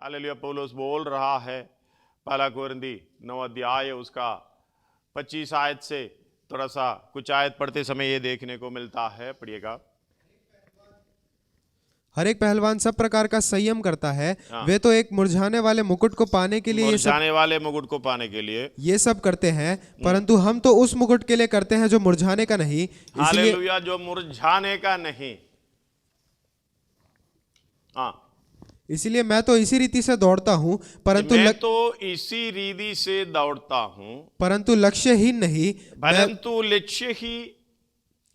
Hallelujah. पौलुस बोल रहा है, पहला कोरिन्थी 9 अध्याय उसका 25 आयत से थोड़ा सा कुछ आयत पढ़ते समय ये देखने को मिलता है। पढ़िएगा। हर एक पहलवान सब प्रकार का संयम करता है। हाँ। वे तो एक मुरझाने वाले मुकुट को पाने के लिए मुरझाने वाले मुकुट को पाने के लिए ये सब करते हैं, परंतु हम तो उस मुकुट के लिए करते हैं जो मुरझाने का नहीं। इसलिए हालेलुया, जो मुरझाने का नहीं। हाँ, इसलिए मैं तो इसी रीति से दौड़ता हूँ, मैं तो इसी रीति से दौड़ता हूँ, परंतु लक्ष्यहीन नहीं। परंतु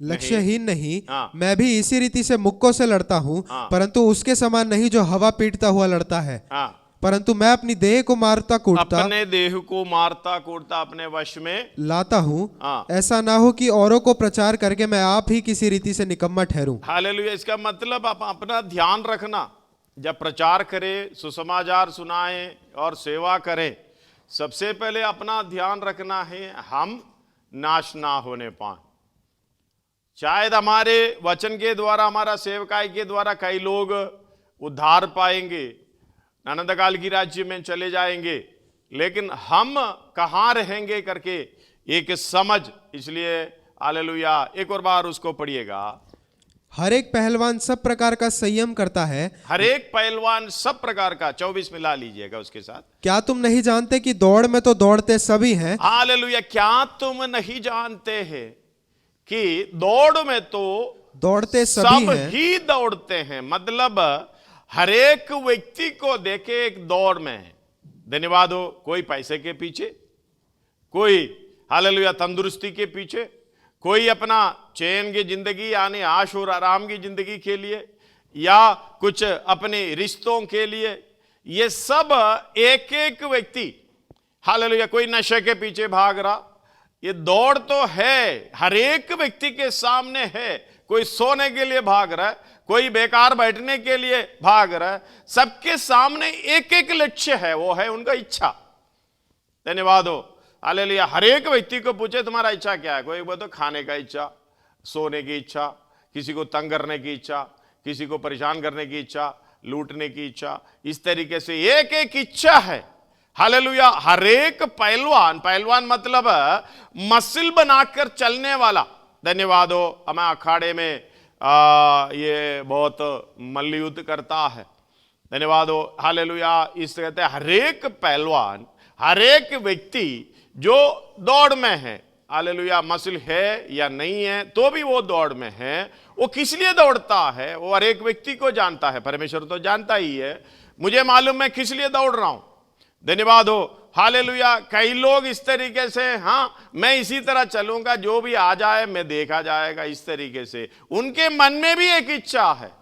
लक्ष्यहीन नहीं। हाँ। मैं भी इसी रीति से मुक्कों से लड़ता हूँ, हाँ। परंतु उसके समान नहीं जो हवा पीटता हुआ लड़ता है। हाँ, परंतु मैं अपनी देह को मारता कूटता अपने देह को मारता कूटता अपने वश में लाता हूँ। हाँ। ऐसा ना हो कि औरों को प्रचार करके मैं आप ही किसी रीति से निकम्मा ठहरूं। हालेलुया। इसका मतलब आप अपना ध्यान रखना, जब प्रचार करें, सुसमाचार सुनाएं और सेवा करें, सबसे पहले अपना ध्यान रखना है हम नाश ना होने पाए। शायद हमारे वचन के द्वारा, हमारा सेवकाई के द्वारा कई लोग उद्धार पाएंगे, अनंत काल की राज्य में चले जाएंगे, लेकिन हम कहाँ रहेंगे करके एक समझ। इसलिए हालेलुया, एक और बार उसको पढ़िएगा। हर एक पहलवान सब प्रकार का संयम करता है। हर एक पहलवान सब प्रकार का, 24 मिला लीजिएगा उसके साथ। क्या तुम नहीं जानते कि दौड़ में तो दौड़ते सभी हैं। हालेलुया, क्या तुम नहीं जानते हैं कि दौड़ में तो दौड़ते सब सभी हैं। ही दौड़ते हैं। मतलब हर एक व्यक्ति को देखे एक दौड़ में है। धन्यवाद हो। कोई पैसे के पीछे, कोई हालेलुया तंदुरुस्ती के पीछे, कोई अपना चैन की जिंदगी यानी आश और आराम की जिंदगी के लिए, या कुछ अपने रिश्तों के लिए। ये सब एक एक व्यक्ति हालेलुया, कोई नशे के पीछे भाग रहा। ये दौड़ तो है, हर एक व्यक्ति के सामने है। कोई सोने के लिए भाग रहा है, कोई बेकार बैठने के लिए भाग रहा है। सबके सामने एक एक लक्ष्य है, वो है उनका इच्छा। धन्यवाद हो। हालेलुया। हर एक व्यक्ति को पूछे तुम्हारा इच्छा क्या है, कोई बोलता खाने का इच्छा, सोने की इच्छा, किसी को तंग करने की इच्छा, किसी को परेशान करने की इच्छा, लूटने की इच्छा। इस तरीके से एक एक इच्छा है। हालेलुया। हर एक पहलवान मतलब मसल बनाकर चलने वाला। धन्यवाद हो। हमें अखाड़े में ये बहुत मल्ल युद्ध करता है। धन्यवाद हो। हालेलुया। इस कहते हैं हर एक पहलवान, हर एक व्यक्ति जो दौड़ में है, हालेलुया, मसल है या नहीं है तो भी वो दौड़ में है। वो किस लिए दौड़ता है वो हर एक व्यक्ति को जानता है। परमेश्वर तो जानता ही है। मुझे मालूम मैं किस लिए दौड़ रहा हूं। धन्यवाद हो। हालेलुया। कई लोग इस तरीके से, हाँ मैं इसी तरह चलूंगा, जो भी आ जाए मैं देखा जाएगा, इस तरीके से उनके मन में भी एक इच्छा है।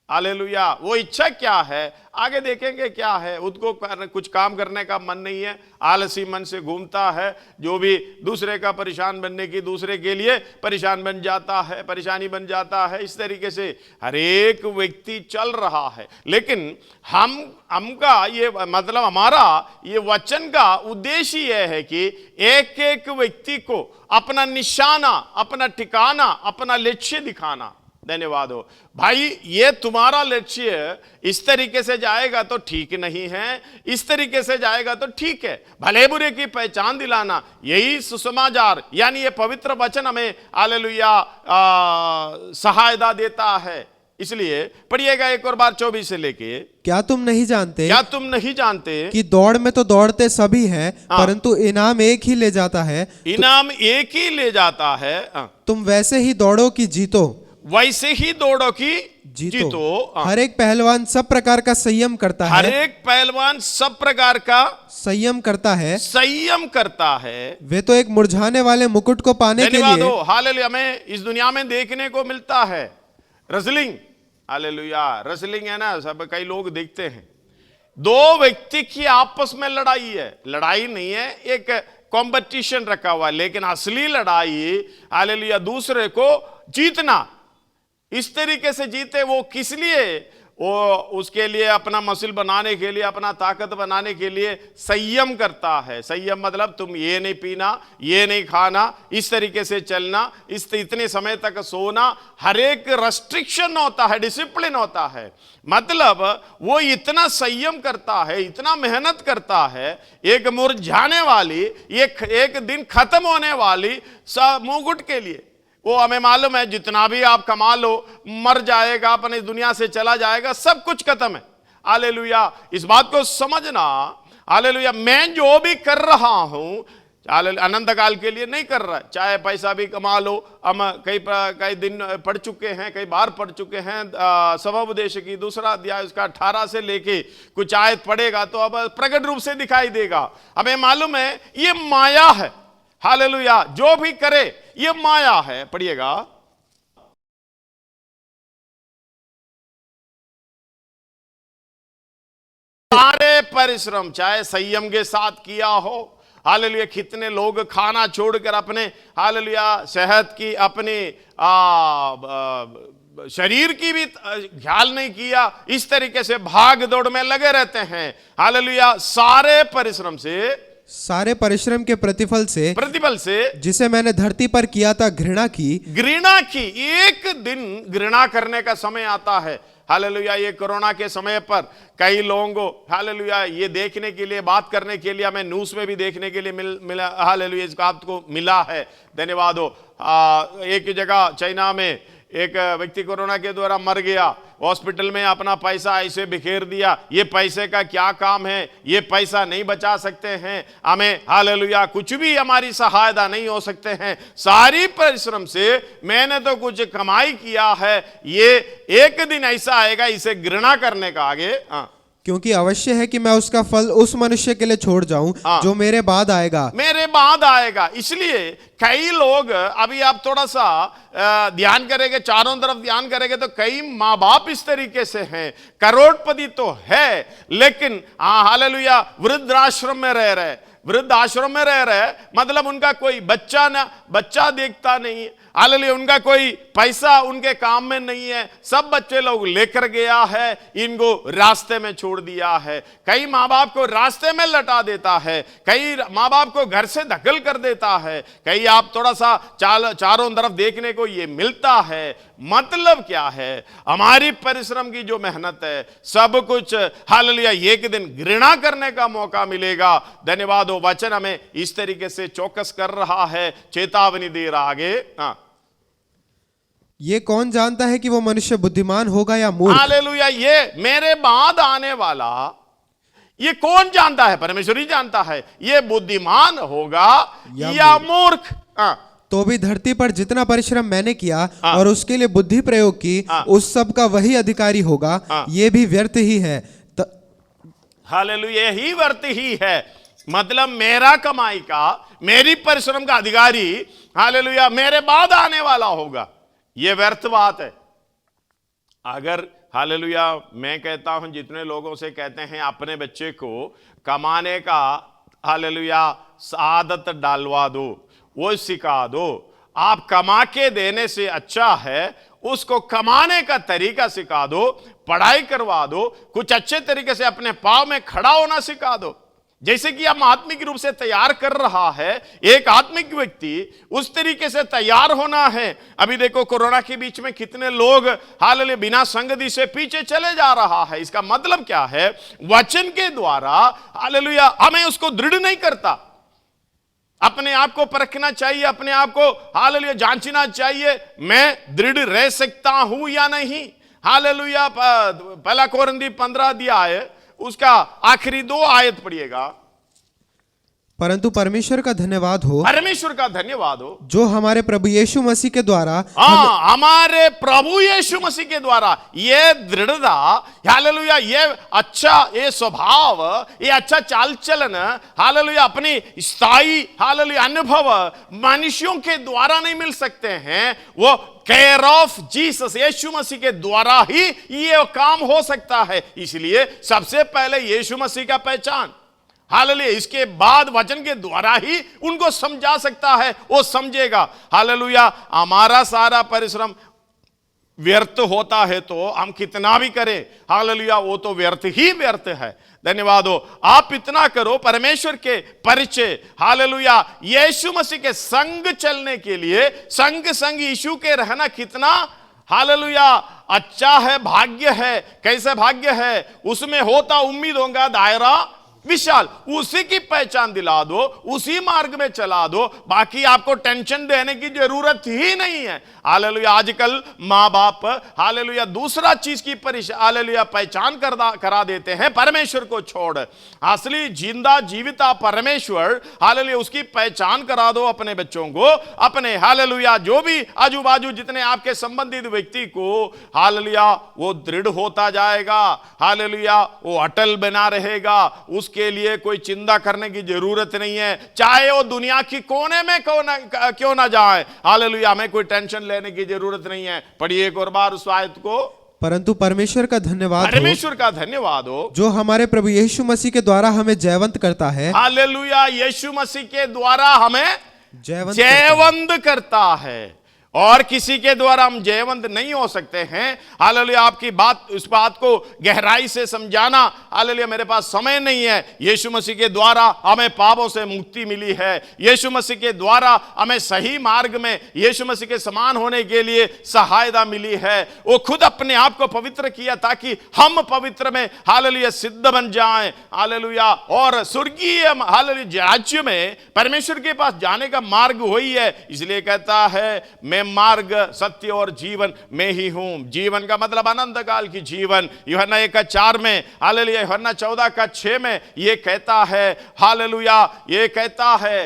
हालेलुया। वो इच्छा क्या है आगे देखेंगे क्या है। उसको कुछ काम करने का मन नहीं है, आलसी मन से घूमता है। जो भी दूसरे का परेशान बनने की, दूसरे के लिए परेशान बन जाता है, परेशानी बन जाता है। इस तरीके से हर एक व्यक्ति चल रहा है। लेकिन हमका ये मतलब हमारा ये वचन का उद्देश्य यह है कि एक एक व्यक्ति को अपना निशाना, अपना ठिकाना, अपना लक्ष्य दिखाना। धन्यवाद हो भाई। ये तुम्हारा लक्ष्य इस तरीके से जाएगा तो ठीक नहीं है, इस तरीके से जाएगा तो ठीक है। भले बुरे की पहचान दिलाना, यही सुसमाचार यानी ये पवित्र वचन हमें हालेलुया सहायता देता है। इसलिए पढ़िएगा एक और बार 24 से लेके। क्या तुम नहीं जानते कि दौड़ में तो दौड़ते सभी हैं, परंतु इनाम एक ही ले जाता है। इनाम एक ही ले जाता है। तुम वैसे ही दौड़ो कि जीतो। वैसे ही दौड़ो कि जीतो। हर एक पहलवान सब प्रकार का संयम करता है। हर एक पहलवान सब प्रकार का संयम करता है। वे तो एक मुरझाने वाले मुकुट को पाने के लिए। हालेलुया। हमें इस दुनिया में देखने को मिलता है रेसलिंग। हालेलुया। रेसलिंग है ना, सब कई लोग देखते हैं। दो व्यक्ति की आपस में लड़ाई है। लड़ाई नहीं है, एक कंपटीशन रखा हुआ है। लेकिन असली लड़ाई हालेलुया दूसरे को जीतना। इस तरीके से जीते वो किस लिए, वो उसके लिए अपना मसल बनाने के लिए, अपना ताकत बनाने के लिए संयम करता है। संयम मतलब तुम ये नहीं पीना, ये नहीं खाना, इस तरीके से चलना, इतने समय तक सोना, हर एक रेस्ट्रिक्शन होता है, डिसिप्लिन होता है। मतलब वो इतना संयम करता है, इतना मेहनत करता है, एक मुरझाने वाली, एक दिन खत्म होने वाली मुकुट के लिए। वो हमें मालूम है जितना भी आप कमा लो मर जाएगा, अपने दुनिया से चला जाएगा, सब कुछ खत्म है। हालेलुया, इस बात को समझना। हालेलुया, मैं जो भी कर रहा हूं अनंत काल के लिए नहीं कर रहा है। चाहे पैसा भी कमा लो, हम कई दिन पढ़ चुके हैं, कई बार पढ़ चुके हैं सभापदेश की दूसरा अध्याय उसका 18 से लेके कुछ आयत पढ़ेगा तो अब प्रकट रूप से दिखाई देगा। हमें मालूम है ये माया है। हालेलुया, जो भी करे ये माया है। पढ़िएगा, सारे परिश्रम चाहे संयम के साथ किया हो। हालेलुया, कितने लोग खाना छोड़कर अपने हालेलुया सेहत की, अपने शरीर की भी ख्याल नहीं किया, इस तरीके से भाग दौड़ में लगे रहते हैं। हालेलुया, सारे परिश्रम के प्रतिफल से जिसे मैंने धरती पर किया था घृणा की। एक दिन घृणा करने का समय आता है। हालेलुया, ये कोरोना के समय पर कई लोगों को हालेलुया ये देखने के लिए, बात करने के लिए, हमें न्यूज़ में भी देखने के लिए मिला। हालेलुया, इस बात को मिला है, धन्यवाद हो। एक जगह चाइना में एक व्यक्ति कोरोना के द्वारा मर गया, हॉस्पिटल में अपना पैसा ऐसे बिखेर दिया। ये पैसे का क्या काम है, ये पैसा नहीं बचा सकते हैं हमें। हालेलुया, कुछ भी हमारी सहायता नहीं हो सकते हैं। सारी परिश्रम से मैंने तो कुछ कमाई किया है, ये एक दिन ऐसा आएगा इसे घृणा करने का। आगे, क्योंकि अवश्य है कि मैं उसका फल उस मनुष्य के लिए छोड़ जाऊं जो मेरे बाद आएगा। इसलिए कई लोग, अभी आप थोड़ा सा ध्यान करेंगे, चारों तरफ ध्यान करेंगे तो कई माँ बाप इस तरीके से हैं, करोड़पति तो है लेकिन हालेलुया वृद्धाश्रम में रह रहे, मतलब उनका कोई बच्चा देखता नहीं। हालेलुया, उनका कोई पैसा उनके काम में नहीं है, सब बच्चे लोग लेकर गया है, इनको रास्ते में छोड़ दिया है। कई माँ बाप को रास्ते में लटा देता है, कई माँ बाप को घर से धकेल कर देता है, कई आप थोड़ा सा चारों तरफ देखने को ये मिलता है। मतलब क्या है, हमारी परिश्रम की जो मेहनत है सब कुछ हालेलुया एक दिन घृणा करने का मौका मिलेगा। धन्यवाद हो, वचन हमें इस तरीके से चौकस कर रहा है, चेतावनी दे रहा। आगे, ये कौन जानता है कि वो मनुष्य बुद्धिमान होगा या मूर्ख। हालेलुया, ये मेरे बाद आने वाला ये कौन जानता है? परमेश्वर ही जानता है, ये बुद्धिमान होगा या मूर्ख। तो भी धरती पर जितना परिश्रम मैंने किया और उसके लिए बुद्धि प्रयोग की, उस सब का वही अधिकारी होगा। ये भी व्यर्थ ही है। हालेलुया, यही व्यर्थ ही है। मतलब मेरा कमाई का, मेरी परिश्रम का अधिकारी हालेलुया मेरे बाद आने वाला होगा। यह व्यर्थ बात है। अगर हालेलुया मैं कहता हूं, जितने लोगों से कहते हैं अपने बच्चे को कमाने का हालेलुया आदत डालवा दो, वो सिखा दो। आप कमा के देने से अच्छा है उसको कमाने का तरीका सिखा दो, पढ़ाई करवा दो, कुछ अच्छे तरीके से अपने पांव में खड़ा होना सिखा दो। जैसे कि हम आत्मिक रूप से तैयार कर रहा है एक आत्मिक व्यक्ति, उस तरीके से तैयार होना है। अभी देखो कोरोना के बीच में कितने लोग हालेलुया बिना संगति से पीछे चले जा रहा है। इसका मतलब क्या है? वचन के द्वारा हालेलुया हमें उसको दृढ़ नहीं करता। अपने आप को परखना चाहिए, अपने आप को हालेलुया जांचना चाहिए, मैं दृढ़ रह सकता हूं या नहीं। हालेलुया, पहला कोरिन्थी 15 अध्याय उसका आखिरी 2 आयत पढ़िएगा। परंतु परमेश्वर का धन्यवाद हो, जो हमारे प्रभु यीशु मसीह के द्वारा, हमारे प्रभु यीशु मसीह के द्वारा ये दृढ़ता, हालेलुया ये अच्छा, ये स्वभाव, ये अच्छा चाल चलन हालेलुया अपनी स्थायी हालेलुया अनुभव मनुष्यों के द्वारा नहीं मिल सकते हैं। वो केयर ऑफ जीसस, यीशु मसीह के द्वारा ही ये काम हो सकता है। इसलिए सबसे पहले यीशु मसीह का पहचान, हालेलुया, इसके बाद वचन के द्वारा ही उनको समझा सकता है, वो समझेगा। हालेलुया, हमारा सारा परिश्रम व्यर्थ होता है तो हम कितना भी करें, हालेलुया, वो तो व्यर्थ ही व्यर्थ है। धन्यवाद हो। आप इतना करो, परमेश्वर के परिचय, हालेलुया, यीशु मसीह के संग चलने के लिए, संग संग यीशु के रहना कितना, हालेलुया, अच्छा है, भाग्य है। कैसे भाग्य है? उसमें होता उम्मीद होगा दायरा विशाल। उसी की पहचान दिला दो, उसी मार्ग में चला दो, बाकी आपको टेंशन देने की जरूरत ही नहीं है। हालेलुया, आजकल माँ बाप, हालेलुया, दूसरा चीज की हालेलुया पहचान करा देते हैं परमेश्वर को छोड़। असली जिंदा जीविता परमेश्वर, हालेलुया, उसकी पहचान करा दो अपने बच्चों को, अपने, हालेलुया, जो भी आजू बाजू जितने आपके संबंधित व्यक्ति को, हालेलुया, वो दृढ़ होता जाएगा, हालेलुया, वो अटल बना रहेगा। के लिए कोई चिंता करने की जरूरत नहीं है, चाहे वो दुनिया की कोने में क्यों ना जाए। हालेलुया, हमें कोई टेंशन लेने की जरूरत नहीं है। पढ़िए एक और बार उस आयत को। परंतु परमेश्वर का धन्यवाद, परमेश्वर का धन्यवाद हो जो हमारे प्रभु यीशु मसीह के द्वारा हमें जयवंत करता है। हालेलुया, यीशु मसीह के द्वारा हमें जयवंत करता है, और किसी के द्वारा हम जयवंत नहीं हो सकते हैं। हालेलुया, आपकी बात, उस बात को गहराई से समझाना, हालेलुया, मेरे पास समय नहीं है। यीशु मसीह के द्वारा हमें पापों से मुक्ति मिली है। यीशु मसीह के द्वारा हमें सही मार्ग में यीशु मसीह के समान होने के लिए सहायता मिली है। वो खुद अपने आप को पवित्र किया ताकि हम पवित्र में, हालेलुया, सिद्ध बन जाएं। हालेलुया, और स्वर्गीय, हालेलुया, राज्य में परमेश्वर के पास जाने का मार्ग वही है। इसलिए कहता है, मैं मार्ग, सत्य और जीवन में ही हूं। जीवन का मतलब अनंत काल की जीवन। यूहन्ना 1:4 में, हालेलुया, यूहन्ना 14:6 में ये कहता है, हालेलुया, ये कहता है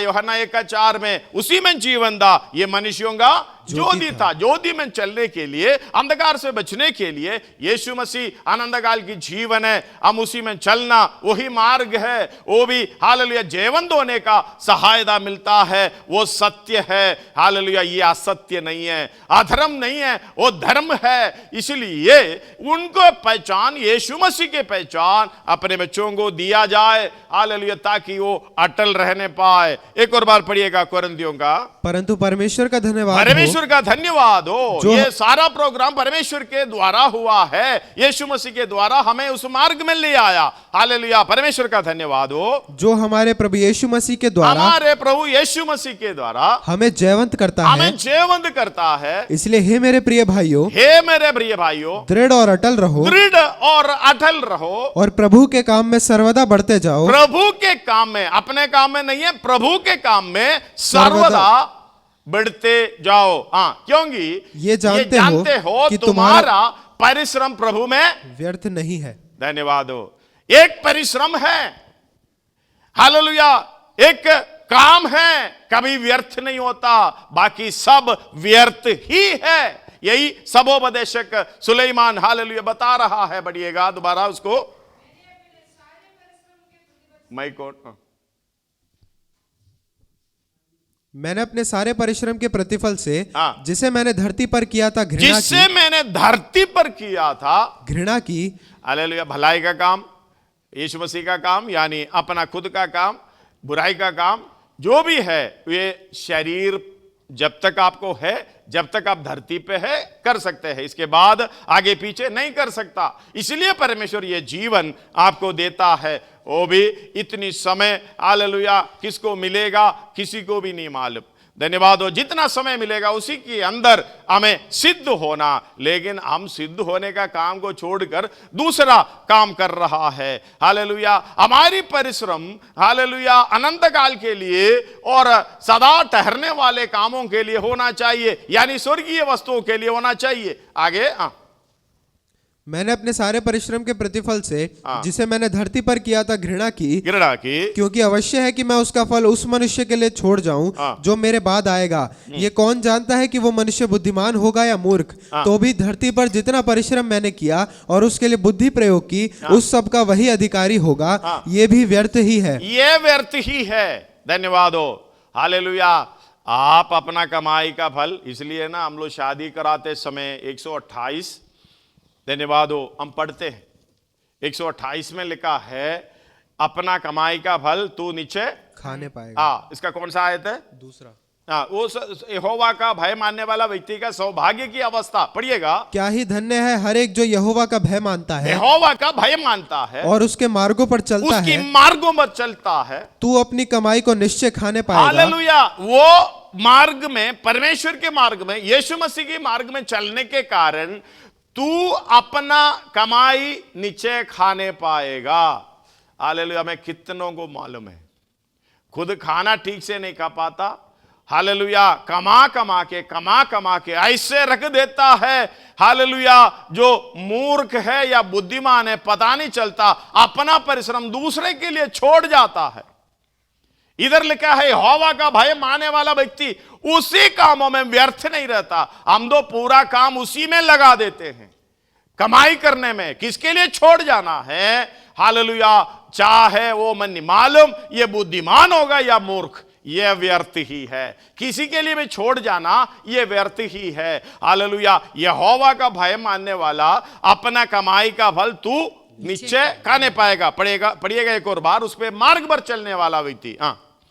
यूहन्ना 1:4 में, उसी में जीवन था, ये मनुष्यों का ज्योति था। ज्योति में चलने के लिए, अंधकार से बचने के लिए यीशु मसीह अनंत काल की जीवन है। हम उसी में चलना, वही मार्ग है। वो भी, हालेलुया, जयवंत होने का सहायता मिलता है। वो सत्य है, हालेलुया, ये असत्य नहीं है, अधर्म नहीं है, वो धर्म है। इसलिए उनको पहचान, यीशु मसीह के पहचान अपने बच्चों को दिया जाए, हालेलुया, ताकि वो अटल रहने पाए। एक और बार पढ़िएगा कोरिन्थियों का। परंतु परमेश्वर का धन्यवाद, परमेश्वर का धन्यवाद हो, ये सारा प्रोग्राम परमेश्वर के द्वारा हुआ है। यीशु मसीह के द्वारा हमें उस मार्ग में ले आया। हालेलुया, परमेश्वर का धन्यवाद हो, जो हमारे प्रभु यीशु मसीह के द्वारा, हमारे प्रभु यीशु मसीह के द्वारा हमें जयवंत करता है। हमें जयवंत करता है। इसलिए हे मेरे प्रिय भाइयों, हे मेरे प्रिय भाइयों, दृढ़ और अटल रहो, दृढ़ और अटल रहो, और प्रभु के काम में सर्वदा बढ़ते जाओ। प्रभु के काम में, अपने काम में नहीं है, प्रभु के काम में सर्वदा बढ़ते जाओ। हाँ, क्योंकि ये जानते हो कि तुम्हारा परिश्रम प्रभु में व्यर्थ नहीं है। धन्यवाद हो। एक परिश्रम है, हालेलुया, एक काम है, कभी व्यर्थ नहीं होता, बाकी सब व्यर्थ ही है। यही सबोपदेशक सुलेमान, हालेलुया, बता रहा है। बढ़िएगा दोबारा उसको। मैंने अपने सारे परिश्रम के प्रतिफल से, जिसे मैंने धरती पर किया था घृणा की, जिसे मैंने धरती पर किया था घृणा की। हालेलुया, भलाई का काम, यीशु मसीह का काम, यानी अपना खुद का काम, बुराई का काम, जो भी है, ये शरीर जब तक आपको है, जब तक आप धरती पे है, कर सकते हैं। इसके बाद आगे पीछे नहीं कर सकता। इसलिए परमेश्वर ये जीवन आपको देता है। वो भी इतनी समय, हालेलुया, किसको मिलेगा, किसी को भी नहीं मालूम। धन्यवाद हो, जितना समय मिलेगा उसी के अंदर हमें सिद्ध होना। लेकिन हम सिद्ध होने का काम को छोड़कर दूसरा काम कर रहा है। हालेलुया, हमारी परिश्रम, हालेलुया, अनंत काल के लिए और सदा ठहरने वाले कामों के लिए होना चाहिए, यानी स्वर्गीय वस्तुओं के लिए होना चाहिए। आगे, मैंने अपने सारे परिश्रम के प्रतिफल से, जिसे मैंने धरती पर किया था घृणा की, क्योंकि अवश्य है कि मैं उसका फल उस मनुष्य के लिए छोड़ जाऊं जो मेरे बाद आएगा। ये कौन जानता है कि वो मनुष्य बुद्धिमान होगा या मूर्ख। तो भी धरती पर जितना परिश्रम मैंने किया और उसके लिए बुद्धि प्रयोग की, उस सब का वही अधिकारी होगा। ये भी व्यर्थ ही है, ये व्यर्थ ही है। धन्यवाद हो, हालेलुया। आप अपना कमाई का फल, इसलिए ना हम लोग शादी कराते समय 128, धन्यवाद हो, हम पढ़ते हैं 128 में लिखा है, अपना कमाई का फल तू नीचे खाने पाएगा। इसका कौन सा आयत है? दूसरा। उस यहोवा का भय मानने वाला व्यक्ति का सौभाग्य की अवस्था पढ़िएगा। क्या ही धन्य है हर एक जो यहोवा का भय मानता है यहोवा का भय मानता है और उसके मार्गों पर चलता उसकी है। मार्गों पर चलता है। तू अपनी कमाई को निश्चय खाने पाएगा। हालेलुया। वो मार्ग में, परमेश्वर के मार्ग में, यीशु मसीह के मार्ग में चलने के कारण तू अपना कमाई नीचे खाने पाएगा। हालेलुया। मैं कितनों को मालूम है खुद खाना ठीक से नहीं खा पाता, हालेलुया, कमा कमा के ऐसे रख देता है, हालेलुया, जो मूर्ख है या बुद्धिमान है पता नहीं चलता, अपना परिश्रम दूसरे के लिए छोड़ जाता है। इधर लिखा है यहोवा का भय मानने वाला व्यक्ति उसी कामों में व्यर्थ नहीं रहता। हम तो पूरा काम उसी में लगा देते हैं, कमाई करने में। किसके लिए छोड़ जाना है? हालेलुया। चाहे वो मन नहीं मालूम ये बुद्धिमान होगा या मूर्ख, ये व्यर्थ ही है। किसी के लिए भी छोड़ जाना ये व्यर्थ ही है। हालेलुया। यहोवा का भय मानने वाला अपना कमाई का फल तू निश्चय खाने पाएगा। पढ़िएगा एक और बार, उस पे मार्ग पर चलने वाला व्यक्ति।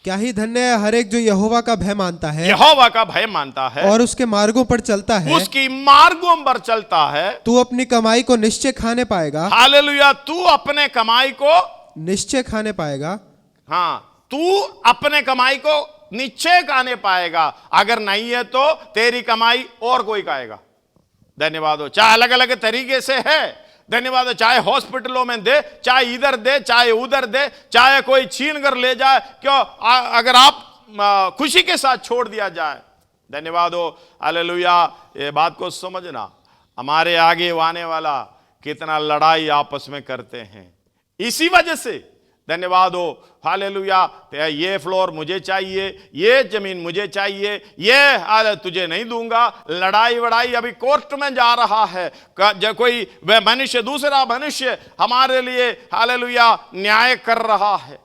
क्या ही धन्य है हर एक जो यहोवा का भय मानता है, यहोवा का भय मानता है और उसके मार्गों पर चलता है। उसकी मार्गों पर चलता है। तू अपनी कमाई को निश्चय खाने पाएगा। हालेलुया। तू अपने कमाई को निश्चय खाने पाएगा। तू अपने कमाई को निश्चय खाने पाएगा। अगर नहीं है तो तेरी कमाई और कोई खाएगा। धन्यवाद हो। चाहे अलग अलग तरीके से है, धन्यवाद हो, चाहे हॉस्पिटलों में दे, चाहे इधर दे, चाहे उधर दे, चाहे कोई छीन कर ले जाए, क्यों अगर आप खुशी के साथ छोड़ दिया जाए। धन्यवाद हो। हालेलुया। ये बात को समझना, हमारे आगे आने वाला कितना लड़ाई आपस में करते हैं इसी वजह से। धन्यवाद हो। हालेलुया। ये फ्लोर मुझे चाहिए, ये जमीन मुझे चाहिए, ये तुझे नहीं दूंगा। लड़ाई वड़ाई अभी कोर्ट में जा रहा है। जब कोई वह मनुष्य दूसरा मनुष्य हमारे लिए हालेलुया न्याय कर रहा है,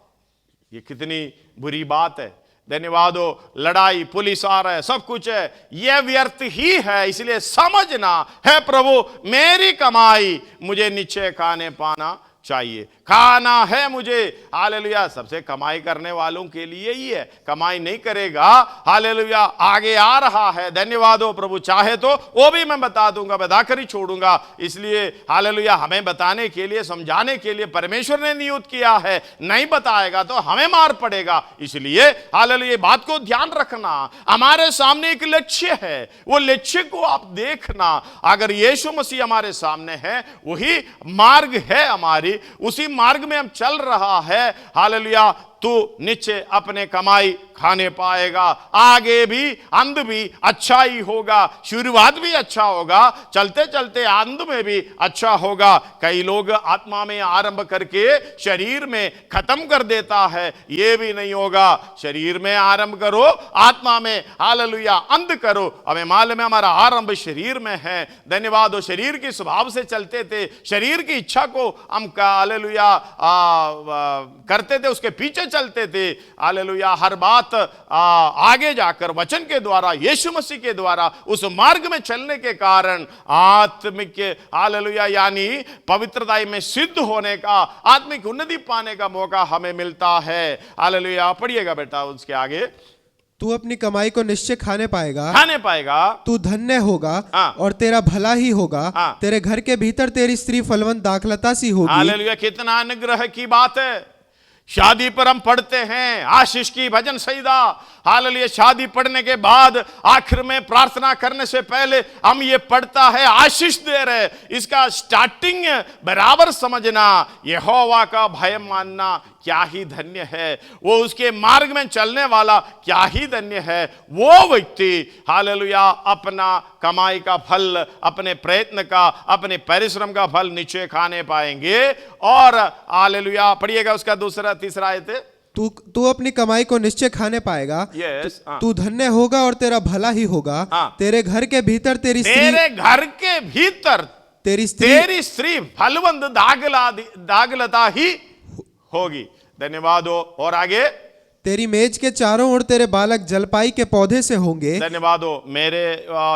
ये कितनी बुरी बात है। धन्यवाद हो। लड़ाई, पुलिस आ रहा है, सब कुछ है, यह व्यर्थ ही है। इसलिए समझना है प्रभु मेरी कमाई मुझे नीचे खाने पाना चाहिए, खाना है मुझे। हालेलुया। सबसे कमाई करने वालों के लिए ही है, कमाई नहीं करेगा हालेलुया आगे आ रहा है। धन्यवाद हो प्रभु। चाहे तो वो भी मैं बता दूंगा, बताकर ही छोड़ूंगा। इसलिए हालेलुया हमें बताने के लिए, समझाने के लिए परमेश्वर ने नियुक्त किया है। नहीं बताएगा तो हमें मार पड़ेगा। इसलिए हालेलुया बात को ध्यान रखना। हमारे सामने एक लक्ष्य है, वो लक्ष्य को आप देखना। अगर यीशु मसीह हमारे सामने है, वही मार्ग है हमारी, उसी मार्ग में हम चल रहा है। हालेलुया। तू नीचे अपने कमाई खाने पाएगा। आगे भी अंत भी अच्छा ही होगा, शुरुआत भी अच्छा होगा, चलते चलते अंत में भी अच्छा होगा। कई लोग आत्मा में आरंभ करके शरीर में खत्म कर देता है, ये भी नहीं होगा। शरीर में आरंभ करो, आत्मा में हालेलुया अंत करो। हमें मालूम है हमारा आरंभ शरीर में है। धन्यवाद हो। शरीर के स्वभाव से चलते थे, शरीर की इच्छा को हम हालेलुया करते थे, उसके पीछे चलते थे। हालेलुया। हर बात आगे जाकर वचन के द्वारा, यीशु मसीह के द्वारा उस मार्ग में चलने के कारण आत्मिक हालेलुया यानी पवित्रता में सिद्ध होने का, आत्मिक उन्नति पाने का मौका हमें मिलता है। हालेलुया। पढ़िएगा बेटा उसके आगे। तू अपनी कमाई को निश्चय खाने पाएगा, तू धन्य होगा और तेरा भला ही होगा। तेरे घर के भीतर तेरी स्त्री फलवंत दाखलता सी होगी। हालेलुया। कितना अनुग्रह की बात है। शादी पर हम पढ़ते हैं आशीष की भजन सईदा। हालेलुया। शादी पढ़ने के बाद आखिर में प्रार्थना करने से पहले हम ये पढ़ता है आशीष दे रहे। इसका स्टार्टिंग बराबर समझना। यहोवा का भय मानना क्या ही धन्य है, वो उसके मार्ग में चलने वाला क्या ही धन्य है। वो व्यक्ति हालेलुया अपना कमाई का फल, अपने प्रयत्न का, अपने परिश्रम का फल नीचे खाने पाएंगे। और हालेलुया पढ़िएगा उसका दूसरा तीसरा आयत। तू अपनी कमाई को निश्चय खाने पाएगा। तू धन्य होगा और तेरा भला ही होगा। तेरे घर के भीतर तेरी स्त्री फलवंत दाखलता ही होगी। धन्यवाद हो। और आगे। तेरी मेज के चारों ओर तेरे बालक जलपाई के पौधे से होंगे। धन्यवाद हो। मेरे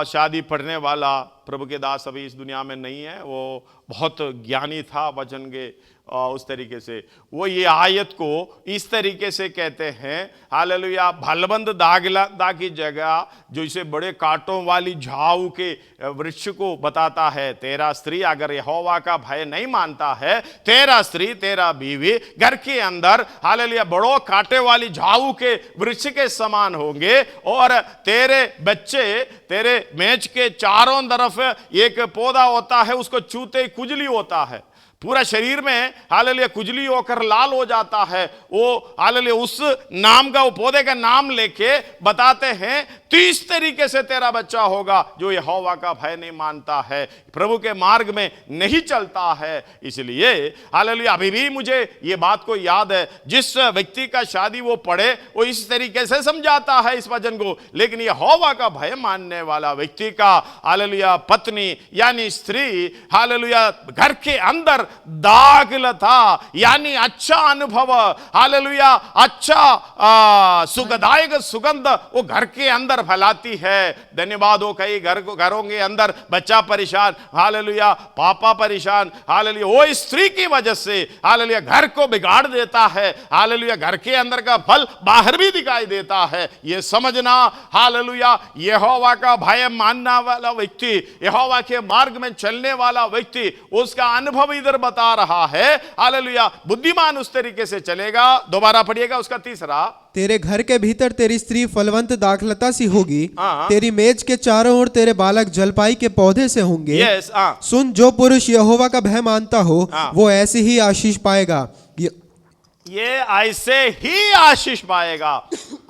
शादी पढ़ने वाला प्रभु के दास अभी इस दुनिया में नहीं है। वो बहुत ज्ञानी था वचन के, उस तरीके से वो ये आयत को इस तरीके से कहते हैं, हालेलुया, भलबंद दागलता की जगह जो इसे बड़े कांटों वाली झाऊ के वृक्ष को बताता है। तेरा स्त्री अगर यहोवा का भय नहीं मानता है, तेरा स्त्री तेरा बीवी घर के अंदर, हालेलुया, बड़ों कांटे वाली झाऊ के वृक्ष के समान होंगे, और तेरे बच्चे तेरे मेज के चारों तरफ एक पौधा होता है, उसको छूते ही खुजली होता है, पूरा शरीर में, हालेलुया, खुजली होकर लाल हो जाता है। वो, हालेलुया, उस नाम का, वो पौधे का नाम लेके बताते हैं, तो इस तरीके से तेरा बच्चा होगा जो यहोवा का भय नहीं मानता है, प्रभु के मार्ग में नहीं चलता है। इसलिए हालेलुया, अभी भी मुझे ये बात को याद है, जिस व्यक्ति का शादी वो पढ़े, वो इस तरीके से समझाता है इस वचन को, लेकिन यहोवा का भय मानने वाला व्यक्ति का, हालेलुया, पत्नी यानी स्त्री, हालेलुया, घर के अंदर दाखलता यानी अच्छा अनुभव, हालेलुया, अच्छा सुखदायक सुगंध वो घर के अंदर फैलाती है। धन्यवाद हो, कई घरों के अंदर बच्चा परेशान, हालेलुया, पापा परेशान, हालेलुया, वो स्त्री की वजह से, हालेलुया, घर को बिगाड़ देता है, हालेलुया, घर के अंदर का फल बाहर भी दिखाई देता है। ये समझना, हालेलुया, यहोवा का भय मानने वाला व्यक्ति, यहोवा के मार्ग में चलने वाला व्यक्ति, उसका अनुभव इधर बता रहा है, हालेलुया, बुद्धिमान उस तरीके से चलेगा। दोबारा पढ़िएगा उसका तीसरा, तेरे घर के भीतर तेरी स्त्री फलवंत दाखलता सी होगी, तेरी मेज के चारों ओर तेरे बालक जलपाई के पौधे से होंगे। सुन, जो पुरुष यहोवा का भय मानता हो वो ऐसी ही आशीष पाएगा। ये ऐसे ही आशीष पाएगा।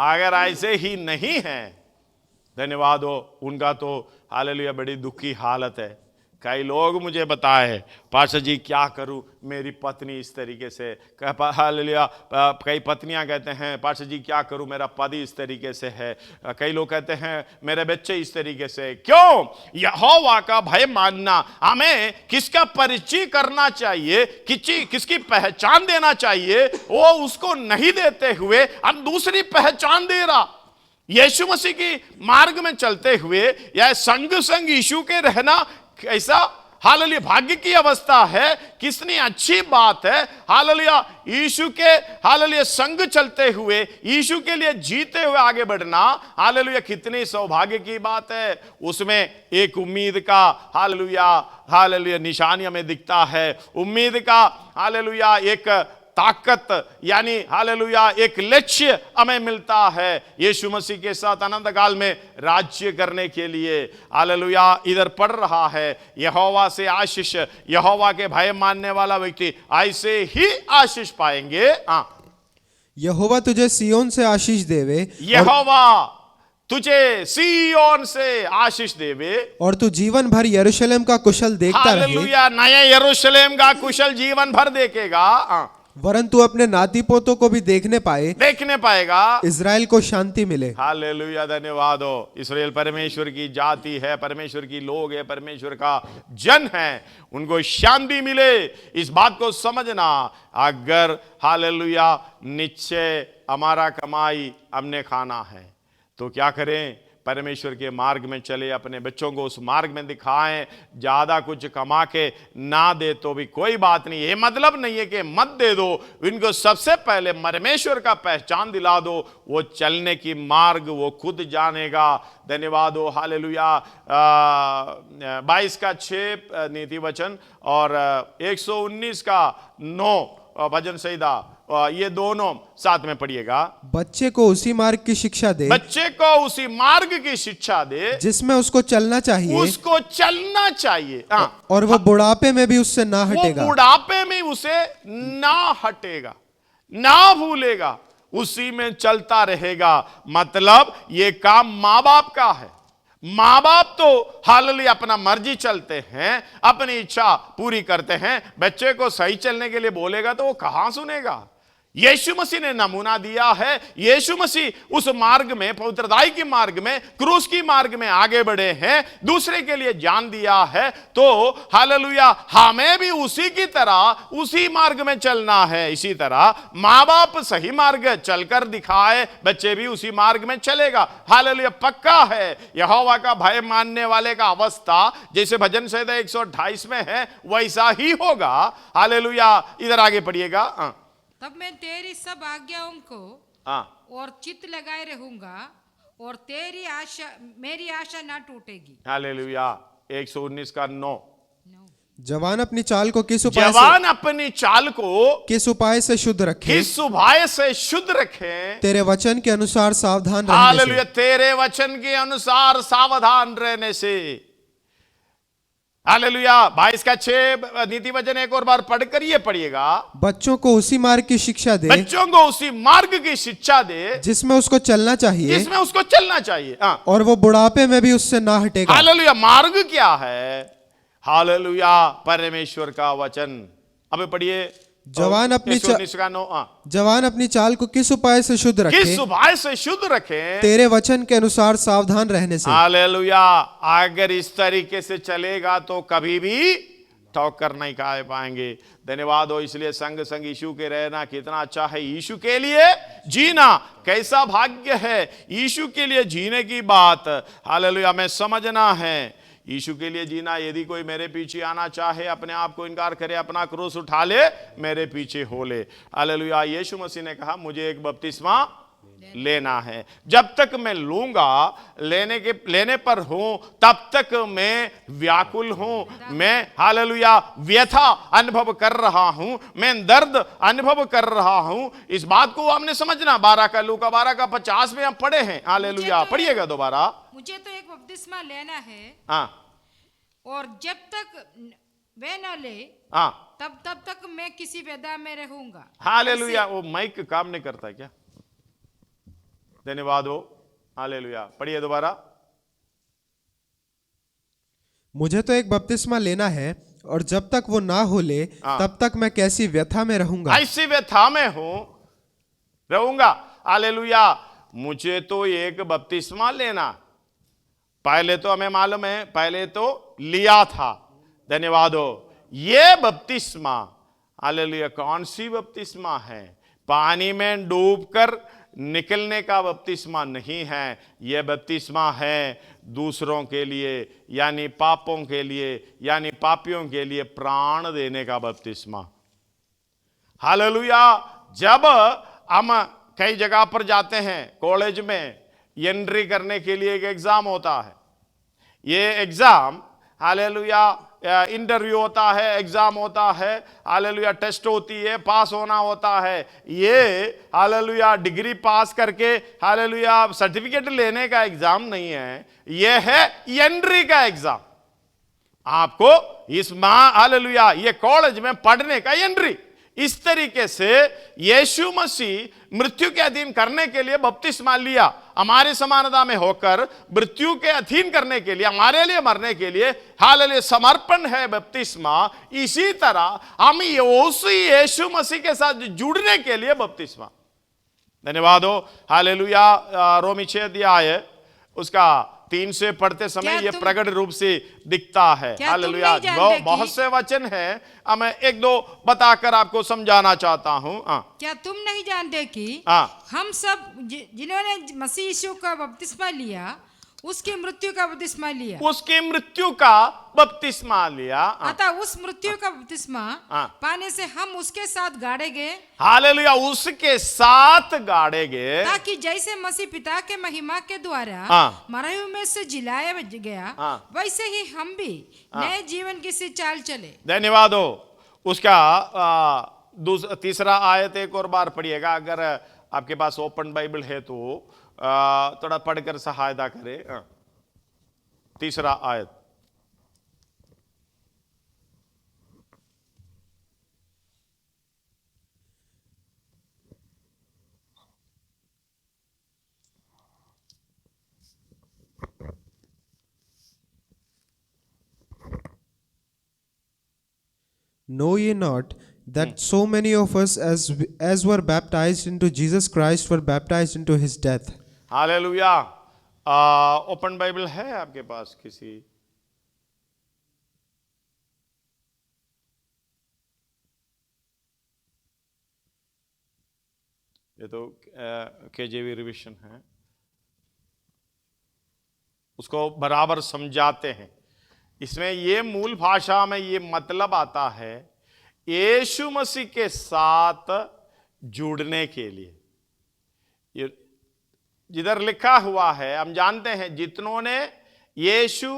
अगर ऐसे ही नहीं है, धन्यवाद हो, उनका तो हालेलुया बड़ी दुखी हालत है। कई लोग मुझे बताए, पास्टर जी क्या करूं, मेरी पत्नी इस तरीके से, हालेलुया, कई पत्नियां कहते हैं, पास्टर जी क्या करूं, मेरा पति इस तरीके से है। कई लोग कहते हैं मेरे बच्चे इस तरीके से। क्यों? यहोवा का भय मानना, हमें किसका परिचय करना चाहिए, किसकी पहचान देना चाहिए, वो उसको नहीं देते हुए हम दूसरी पहचान दे रहा। यीशु मसीह की मार्ग में चलते हुए या संग यीशु के रहना ऐसा, हालेलुया, भाग्य की अवस्था है, कितनी अच्छी बात है। हालेलुया, यीशु के, हालेलुया, संग चलते हुए, यीशु के लिए जीते हुए आगे बढ़ना, हालेलुया, कितनी सौभाग्य की बात है। उसमें एक उम्मीद का, हालेलुया, हालेलुया, निशानी हमें दिखता है। उम्मीद का, हालेलुया, एक ताकत यानी, हालेलुया, एक लक्ष्य हमें मिलता है यीशु मसीह के साथ अनंत काल में राज्य करने के लिए। हालेलुया, इधर पढ़ रहा है, यहोवा से आशीष, यहोवा के भय मानने वाला व्यक्ति ऐसे ही आशीष पाएंगे। यहोवा तुझे सियोन से आशीष देवे, यहोवा तुझे सियोन से आशीष देवे, और तू जीवन भर यरूशलेम का कुशल देखता रहे। हालेलुया, नए यरूशलेम का कुशल जीवन भर देखेगा, वरन तू अपने नाती पोतों को भी देखने पाएगा, इजराइल को शांति मिले। हालेलुया, धन्यवाद हो। इस्राएल परमेश्वर की जाति है, परमेश्वर की लोग है, परमेश्वर का जन है, उनको शांति मिले। इस बात को समझना, अगर हालेलुया निश्चय हमारा कमाई हमने खाना है तो क्या करें, परमेश्वर के मार्ग में चले, अपने बच्चों को उस मार्ग में दिखाएं। ज्यादा कुछ कमा के ना दे तो भी कोई बात नहीं, ये मतलब नहीं है कि मत दे दो, इनको सबसे पहले परमेश्वर का पहचान दिला दो, वो चलने की मार्ग वो खुद जानेगा। धन्यवाद हो, हालेलुया। 22 का 6 नीति वचन और 119 का 9 भजन संहिता, ये दोनों साथ में पढ़िएगा। बच्चे को उसी मार्ग की शिक्षा दे, बच्चे को उसी मार्ग की शिक्षा दे जिसमें उसको चलना चाहिए, उसको चलना चाहिए। और वो बुढ़ापे में भी उससे ना हटेगा, बुढ़ापे में उसे ना हटेगा, ना भूलेगा, उसी में चलता रहेगा। मतलब ये काम माँ बाप का है। माँ बाप तो हालेलुया अपना मर्जी चलते हैं, अपनी इच्छा पूरी करते हैं। बच्चे को सही चलने के लिए बोलेगा तो वो कहां सुनेगा। यीशु मसीह ने नमूना दिया है। यीशु मसीह उस मार्ग में, पवित्रताई के मार्ग में, क्रूस की मार्ग में आगे बढ़े हैं, दूसरे के लिए जान दिया है। तो हालेलुया, हमें भी उसी की तरह उसी मार्ग में चलना है। इसी तरह माँ बाप सही मार्ग चलकर दिखाए, बच्चे भी उसी मार्ग में चलेगा। हालेलुया, पक्का है यहोवा का भय मानने वाले का अवस्था जैसे भजन संहिता 128 में है वैसा ही होगा। हालेलुया, इधर आगे पढ़िएगा। तब मैं तेरी सब आज्ञाओं को और चित्त लगाए रहूंगा और तेरी आशा, मेरी आशा ना टूटेगी। हालेलुया, 119 का 9। जवान अपनी चाल को किस उपाय जवान अपनी चाल को किस उपाय से शुद्ध रखे, किस उपाय से शुद्ध रखें, तेरे वचन के अनुसार सावधान रहने हालेलुया, तेरे वचन के अनुसार सावधान रहने से। हालेलुया, 22 का 6 नीति वचन एक और बार पढ़कर ये पढ़िएगा। बच्चों को उसी मार्ग की शिक्षा दे, बच्चों को उसी मार्ग की शिक्षा दे जिसमें उसको चलना चाहिए, जिसमें उसको चलना चाहिए। और वो बुढ़ापे में भी उससे ना हटेगा। हालेलुया, मार्ग क्या है? हालेलुया, परमेश्वर का वचन। अब पढ़िए, जवान अपनी जवान अपनी चाल को किस उपाय से शुद्ध रखे, किस उपाय से शुद्ध रखे, तेरे वचन के अनुसार सावधान रहने से। हालेलुया, अगर इस तरीके से चलेगा तो कभी भी ठोकर नहीं खा पाएंगे। धन्यवाद हो। इसलिए संग संग यीशु के रहना कितना अच्छा है। यीशु के लिए जीना कैसा भाग्य है। यीशु के लिए जीने की बात हालेलुया हमें समझना है। यीशु के लिए जीना, यदि कोई मेरे पीछे आना चाहे, अपने आप को इनकार करे, अपना क्रूस उठा ले, मेरे पीछे हो ले। हालेलुया, यीशु मसीह ने कहा मुझे एक बपतिस्मा लेना है। जब तक मैं लूंगा, लेने पर हूं, तब तक मैं व्याकुल हूं, मैं हालेलुया व्यथा अनुभव कर रहा हूं, मैं दर्द अनुभव कर रहा हूं। इस बात को हमने समझना। 12 का लूका 12 का 50 में हम पढ़े हैं। हालेलुया, पढ़िएगा दोबारा। मुझे तो एक बपतिस्मा लेना है, और जब तक वे न ले तब तक मैं किसी वेदा में रहूंगा। हालेलुया, वो माइक काम नहीं करता क्या? धन्यवाद हो। हालेलुया, पढ़िए दोबारा। मुझे तो एक बपतिस्मा लेना है, और जब तक वो ना हो ले तब तक मैं कैसी व्यथा में रहूंगा। ऐसी व्यथा में रहूंगा। हालेलुया, मुझे तो एक बपतिस्मा लेना। पहले तो हमें मालूम है, पहले तो लिया था। धन्यवाद हो। ये बपतिस्मा हालेलुया कौन सी बपतिस्मा है? पानी में डूबकर निकलने का बपतिस्मा नहीं है। यह बपतिस्मा है दूसरों के लिए, यानी पापों के लिए, यानी पापियों के लिए प्राण देने का बपतिस्मा। हालेलुया, जब हम कई जगह पर जाते हैं, कॉलेज में एंट्री करने के लिए एक एग्जाम होता है। ये एग्जाम हालेलुया इंटरव्यू होता है, एग्जाम होता है, हालेलुया टेस्ट होती है, पास होना होता है। ये हालेलुया डिग्री पास करके हालेलुया सर्टिफिकेट लेने का एग्जाम नहीं है, ये है एंट्री का एग्जाम। आपको इस हालेलुया ये कॉलेज में पढ़ने का एंट्री। इस तरीके से यीशु मसीह मृत्यु के अधीन करने के लिए बपतिस्मा लिया, हमारी समानता में होकर मृत्यु के अधीन करने के लिए, हमारे लिए मरने के लिए हालेलुया समर्पण है बपतिस्मा। इसी तरह हम उसी यीशु मसीह के साथ जुड़ने के लिए बपतिस्मा। धन्यवाद हो। हालेलुया, रोमी 6 अध्याय उसका 3 से पढ़ते समय यह प्रकट रूप से दिखता है। हालेलुया, बहुत से वचन हैं, मैं एक दो बताकर आपको समझाना चाहता हूं। क्या तुम नहीं जानते कि हम सब जिन्होंने मसीह यीशु का बपतिस्मा लिया, उसकी मृत्यु का बपतिस्मा लिया, उसकी मृत्यु का बपतिस्मा लिया, अतः उस मृत्यु का बपतिस्मा पाने से हम उसके साथ गाड़े गए। हालेलुया, उसके साथ गाड़े गए, ताकि जैसे मसीह पिता के महिमा के द्वारा मरे हुए में से जिलाया गया, वैसे ही हम भी नए जीवन की सी चाल चले। धन्यवाद हो। उसका तीसरा आयत एक और बार पढ़िएगा, अगर आपके पास ओपन बाइबल है तो थोड़ा पढ़कर सहायता करें। तीसरा आयत। Know ye not that so many of us as were baptized into Jesus Christ were baptized into his death? Hallelujah. Open Bible है आपके पास किसी? ये तो केजेवी रिवीजन है, उसको बराबर समझाते हैं। इसमें ये मूल भाषा में ये मतलब आता है यीशु मसीह के साथ जुड़ने के लिए। ये जिधर लिखा हुआ है, हम जानते हैं जितनों ने यीशु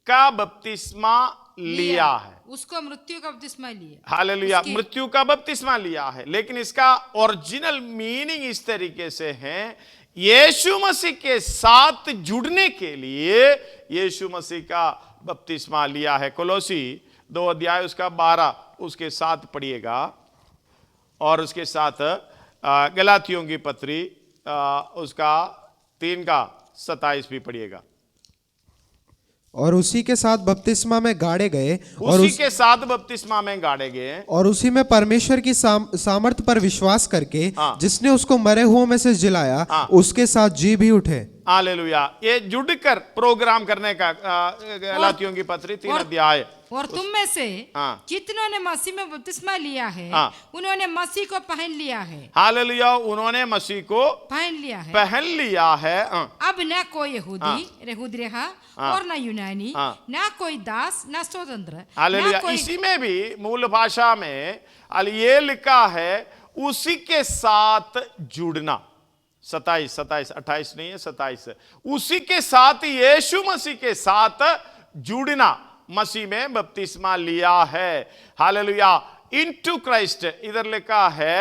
का बपतिस्मा लिया है, उसको मृत्यु का बपतिस्मा लिया। हालेलुया, मृत्यु का बपतिस्मा लिया है। लेकिन इसका ओरिजिनल मीनिंग इस तरीके से है, यीशु मसीह के साथ जुड़ने के लिए यीशु मसीह का बपतिस्मा लिया है। कोलोसी 2 अध्याय उसका 12 उसके साथ पढ़िएगा, और उसके साथ गलातियों की पत्री उसका 3 का 27 भी पढ़िएगा। और उसी के साथ बपतिस्मा में गाड़े गए, उसी के साथ बपतिस्मा में गाड़े गए, और उसी में परमेश्वर की सामर्थ पर विश्वास करके जिसने उसको मरे हुओं में से जिलाया, उसके साथ जी भी उठे। हालेलुया। ये जुड़कर प्रोग्राम करने का गलातियों की पत्री 3 अध्याय। और तुम में से जितनों ने मसीह में बपतिस्मा लिया है, उन्होंने मसीह को पहन लिया है। हालेलुया, उन्होंने मसीह को पहन लिया है। पहन लिया है। अब न कोई यहूदी रहा और न यूनानी, न कोई दास न स्वतंत्र। हालेलुया। इसी में भी मूल भाषा में ये लिखा है उसी के साथ जुड़ना। 27 28 नहीं है, 27। उसी के साथ, यीशु मसीह के साथ जुड़ना, मसीह में बपतिस्मा लिया है। हालेलुया। इनटू क्राइस्ट इधर लिखा है,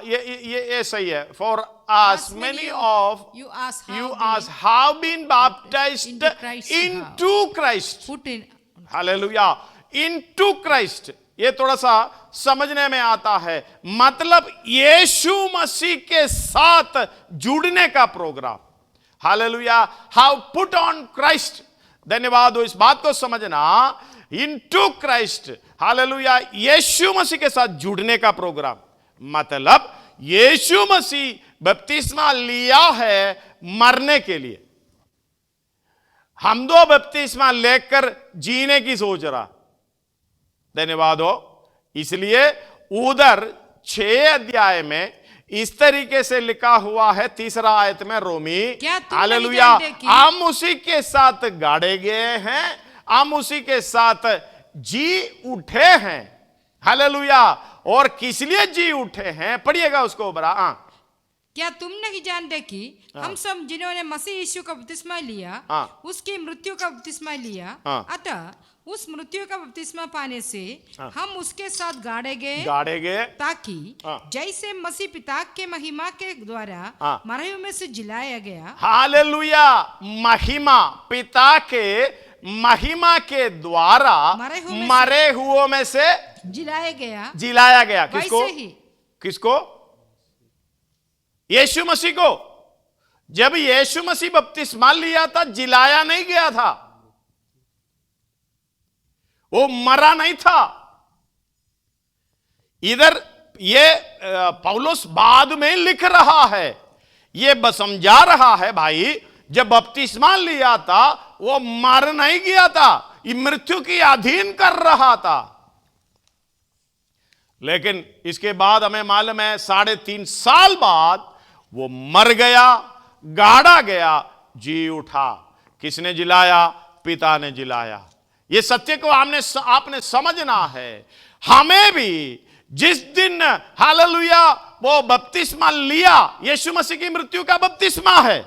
ये सही है। For as many of you as have been baptized into Christ, hallelujah, into Christ। ये थोड़ा सा समझने में आता है, मतलब यीशु मसीह के साथ जुड़ने का program. Hallelujah, how put on Christ. धन्यवाद हो, इस बात को समझना, इनटू क्राइस्ट। हालेलुया, यीशु मसीह के साथ जुड़ने का प्रोग्राम, मतलब यीशु मसीह बपतिस्मा लिया है मरने के लिए। हम दो बपतिस्मा लेकर जीने की सोच रहा। धन्यवाद हो। इसलिए उधर 6 अध्याय में इस तरीके से लिखा हुआ है, 3 आयत में रोमी, हालेलुया, हम उसी के साथ गाड़े गए हैं, हम उसी के साथ जी उठे हैं। हालेलुया। और किस लिए जी उठे हैं, पढ़िएगा उसको बरा। क्या तुम नहीं जानते कि हम सब जिन्होंने मसीह यीशु का बपतिस्मा लिया, उसकी मृत्यु का बपतिस्मा लिया, अतः उस मृत्यु का बपतिस्मा पाने से हम उसके साथ गाड़े गए, ताकि जैसे मसीह पिता के महिमा के द्वारा मरे हुए में से जिलाया गया। हालेलुया। महिमा, पिता के महिमा के द्वारा मरे हुओं में से जिलाया गया। किसको? यीशु मसीह को। जब यीशु मसीह बपतिस्मा लिया था, जिलाया नहीं गया था, वो मरा नहीं था। इधर ये पौलुस बाद में लिख रहा है, ये समझा रहा है, भाई जब बपतिस्मा लिया था वो मर नहीं गया था, ये मृत्यु की अधीन कर रहा था। लेकिन इसके बाद हमें मालूम है 3.5 साल बाद वो मर गया, गाड़ा गया, जी उठा। किसने जिलाया? पिता ने जिलाया। ये सत्य को आपने समझना है। हमें भी जिस दिन हालेलुया वो बपतिस्मा लिया, यीशु मसीह की मृत्यु का बपतिस्मा है,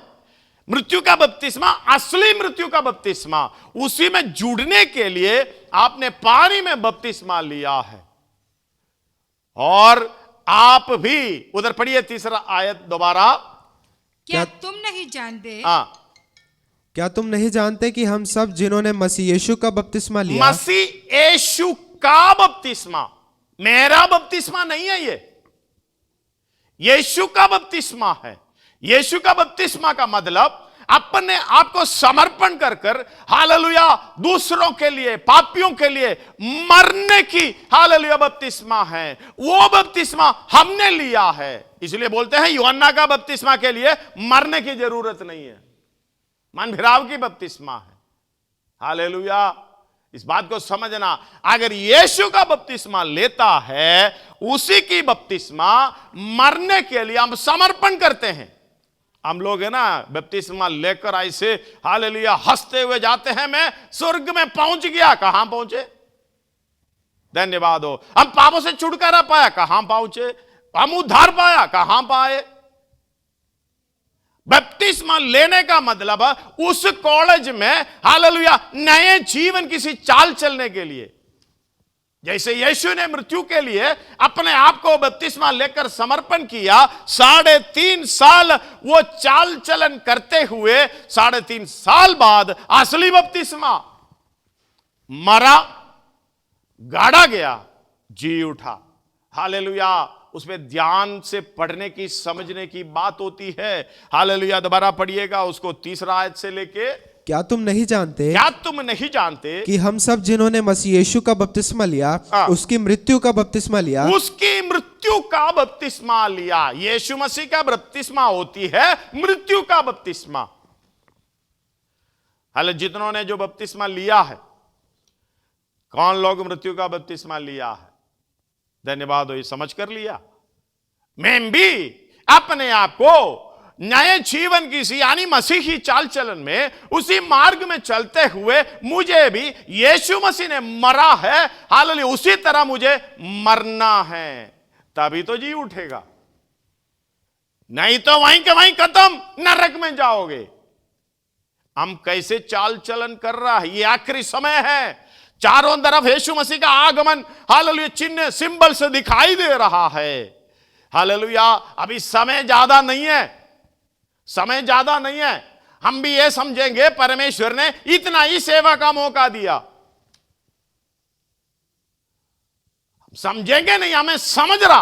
मृत्यु का बपतिस्मा, असली मृत्यु का बपतिस्मा, उसी में जुड़ने के लिए आपने पानी में बपतिस्मा लिया है। और आप भी उधर पढ़िए 3 आयत दोबारा। क्या तुम नहीं जानते? क्या तुम नहीं जानते कि हम सब जिन्होंने मसीह यीशु का बपतिस्मा लिया, मसीह यीशु का बपतिस्मा, मेरा बपतिस्मा नहीं है, ये यीशु का बपतिस्मा है। यीशु का बपतिस्मा का मतलब अपने आप को समर्पण कर कर हालेलुया दूसरों के लिए, पापियों के लिए मरने की हालेलुया बपतिस्मा है। वो बपतिस्मा हमने लिया है। इसलिए बोलते हैं यूहन्ना का बपतिस्मा के लिए मरने की जरूरत नहीं है, मन फिराव की बपतिस्मा है। हालेलुया, इस बात को समझना, अगर यीशु का बपतिस्मा लेता है, उसी की बपतिस्मा मरने के लिए हम समर्पण करते हैं। हम लोग है ना बपतिस्मा लेकर ऐसे हालेलुया हंसते हुए जाते हैं, मैं स्वर्ग में पहुंच गया। कहां पहुंचे? धन्यवाद हो। हम पापों से छुटकारा पाया, कहां पहुंचे? हम उद्धार पाया, कहां पाए? बपतिस्मा लेने का मतलब उस कॉलेज में हालेलुया नए जीवन किसी चाल चलने के लिए, जैसे यीशु ने मृत्यु के लिए अपने आप को बपतिस्मा लेकर समर्पण किया, 3.5 साल वो चाल चलन करते हुए 3.5 साल बाद असली बपतिस्मा, मरा, गाड़ा गया, जी उठा। हालेलुया, उसमें ध्यान से पढ़ने की, समझने की बात होती है। हालेलुया, दोबारा पढ़िएगा उसको 3 आयत से लेके। क्या तुम नहीं जानते कि हम सब जिन्होंने मसीह यीशु का बपतिस्मा लिया, उसकी मृत्यु का बपतिस्मा लिया, उसकी मृत्यु का बपतिस्मा लिया। यीशु मसीह का बपतिस्मा होती है मृत्यु का बपतिस्मा। हालांकि जितनों ने जो बपतिस्मा लिया है, कौन लोग मृत्यु का बपतिस्मा लिया है? धन्यवाद हो, ये समझ कर लिया। मैं भी अपने आप को नए जीवन की सी यानी मसीही चाल चलन में, उसी मार्ग में चलते हुए मुझे भी यीशु मसीह ने मरा है, हालेलुया उसी तरह मुझे मरना है, तभी तो जी उठेगा। नहीं तो वहीं के वहीं खत्म, नरक में जाओगे। हम कैसे चाल चलन कर रहा है? ये आखिरी समय है, चारों तरफ यीशु मसीह का आगमन हालेलुया चिन्ह, सिंबल से दिखाई दे रहा है। हालेलुया, अभी समय ज्यादा नहीं है, समय ज्यादा नहीं है। हम भी ये समझेंगे परमेश्वर ने इतना ही सेवा का मौका दिया, समझेंगे नहीं, हमें समझ रहा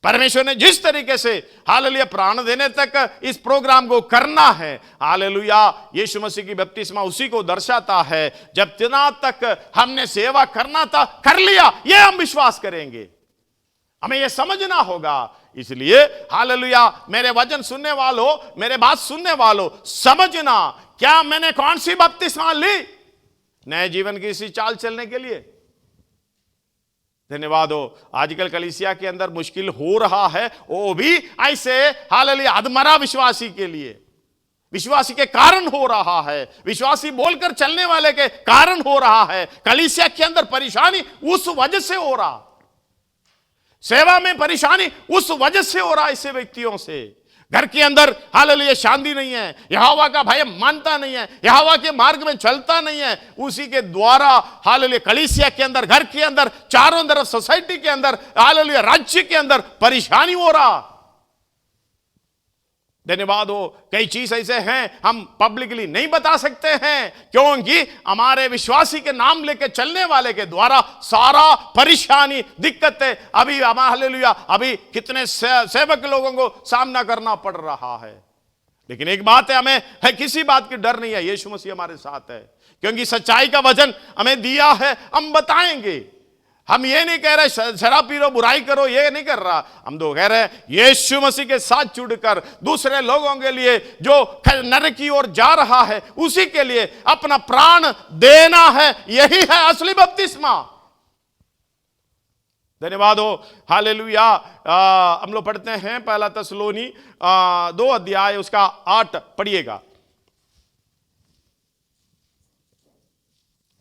परमेश्वर ने जिस तरीके से हालेलुया प्राण देने तक इस प्रोग्राम को करना है, हालेलुया यीशु मसीह की बपतिस्मा उसी को दर्शाता है। जब तना तक हमने सेवा करना था, कर लिया, यह हम विश्वास करेंगे। हमें यह समझना होगा। इसलिए हालेलुया मेरे वचन सुनने वालों, मेरे बात सुनने वालों, समझना, क्या मैंने कौन सी बपतिस्मा ली नए जीवन की इसी चाल चलने के लिए? धन्यवाद हो। आजकल कलीसिया के अंदर मुश्किल हो रहा है, वो भी ऐसे हालेलुया अधमरा विश्वासी के लिए, विश्वासी के कारण हो रहा है, विश्वासी बोलकर चलने वाले के कारण हो रहा है। कलीसिया के अंदर परेशानी उस वजह से हो रहा, सेवा में परेशानी उस वजह से हो रहा है। ऐसे व्यक्तियों से घर के अंदर हालेलुया शांति नहीं है, यहोवा का भय मानता नहीं है, यहोवा के मार्ग में चलता नहीं है, उसी के द्वारा हालेलुया कलीसिया के अंदर, घर के अंदर, चारों तरफ सोसाइटी के अंदर, हालेलुया राज्य के अंदर परेशानी हो रहा। धन्यवाद हो। कई चीज ऐसे हैं हम पब्लिकली नहीं बता सकते हैं, क्योंकि हमारे विश्वासी के नाम लेके चलने वाले के द्वारा सारा परेशानी, दिक्कतें अभी हालेलुया अभी कितने सेवक लोगों को सामना करना पड़ रहा है। लेकिन एक बात है, हमें है किसी बात की डर नहीं है, यीशु मसीह हमारे साथ है, क्योंकि सच्चाई का वचन हमें दिया है, हम बताएंगे। हम ये नहीं कह रहे शराब पी लो, बुराई करो, ये नहीं कर रहा। हम तो कह रहे हैं यीशु मसीह के साथ जुड़कर दूसरे लोगों के लिए जो नरक की ओर जा रहा है, उसी के लिए अपना प्राण देना है। यही है असली बपतिस्मा। धन्यवाद हो। हालेलुया। हम लोग पढ़ते हैं 1 तसलोनी 2 अध्याय उसका 8 पढ़िएगा।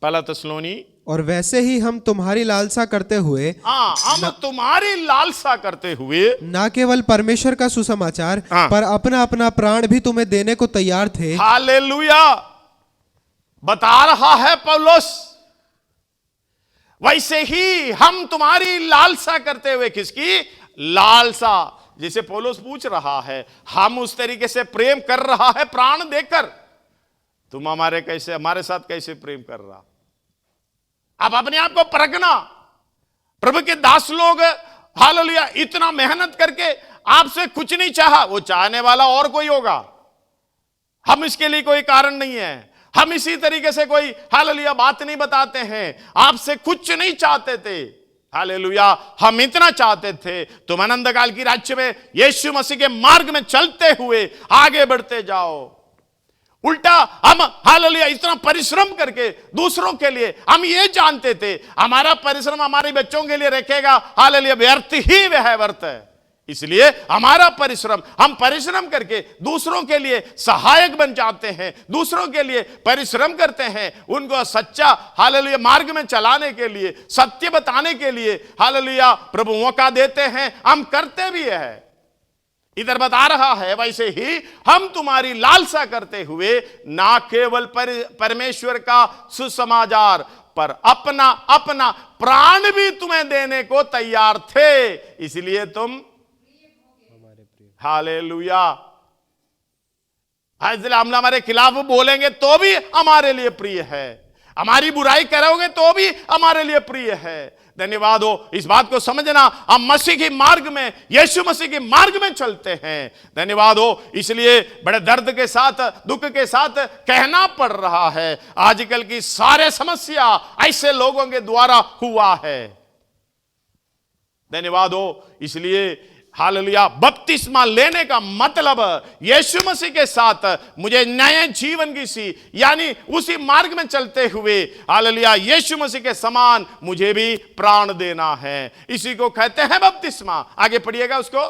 1 तसलोनी। और वैसे ही हम तुम्हारी लालसा करते हुए, हम तुम्हारी लालसा करते हुए ना केवल परमेश्वर का सुसमाचार पर अपना अपना प्राण भी तुम्हें देने को तैयार थे। हालेलुया। बता रहा है पौलुस, वैसे ही हम तुम्हारी लालसा करते हुए, किसकी लालसा? जिसे पौलुस पूछ रहा है, हम उस तरीके से प्रेम कर रहा है प्राण देकर, तुम हमारे साथ कैसे प्रेम कर रहा? अब अपने आप को परखना। प्रभु के दास लोग हालेलुया इतना मेहनत करके आपसे कुछ नहीं चाहा, वो चाहने वाला और कोई होगा। हम इसके लिए कोई कारण नहीं है, हम इसी तरीके से कोई हालेलुया बात नहीं बताते हैं, आपसे कुछ नहीं चाहते थे। हालेलुया, हम इतना चाहते थे तुम अनंत काल की राज्य में यीशु मसीह के मार्ग में चलते हुए आगे बढ़ते जाओ। उल्टा हम हालेलुया इतना परिश्रम करके दूसरों के लिए, हम ये जानते थे हमारा परिश्रम हमारे बच्चों के लिए रखेगा, हालेलुया व्यर्थ ही वह व्यर्थ है। इसलिए हमारा परिश्रम, हम परिश्रम करके दूसरों के लिए सहायक बन जाते हैं, दूसरों के लिए परिश्रम करते हैं, उनको सच्चा हालेलुया मार्ग में चलाने के लिए, सत्य बताने के लिए हालेलुया प्रभु मौका देते हैं, हम करते भी है। इधर बता रहा है वैसे ही हम तुम्हारी लालसा करते हुए ना केवल परमेश्वर का सुसमाचार पर अपना अपना प्राण भी तुम्हें देने को तैयार थे, इसलिए तुम हालेलुया, हम हमारे खिलाफ बोलेंगे तो भी हमारे लिए प्रिय है, हमारी बुराई करोगे तो भी हमारे लिए प्रिय है। धन्यवाद हो, इस बात को समझना, हम मसीह के मार्ग में, यीशु मसीह के मार्ग में चलते हैं। धन्यवाद हो, इसलिए बड़े दर्द के साथ, दुख के साथ कहना पड़ रहा है, आजकल की सारे समस्या ऐसे लोगों के द्वारा हुआ है। धन्यवाद हो, इसलिए हालेलुया बपतिस्मा लेने का मतलब यीशु मसीह के साथ मुझे नए जीवन की सी, यानी उसी मार्ग में चलते हुए हालेलुया यीशु मसीह के समान मुझे भी प्राण देना है। इसी को कहते हैं बपतिस्मा। आगे पढ़िएगा उसको।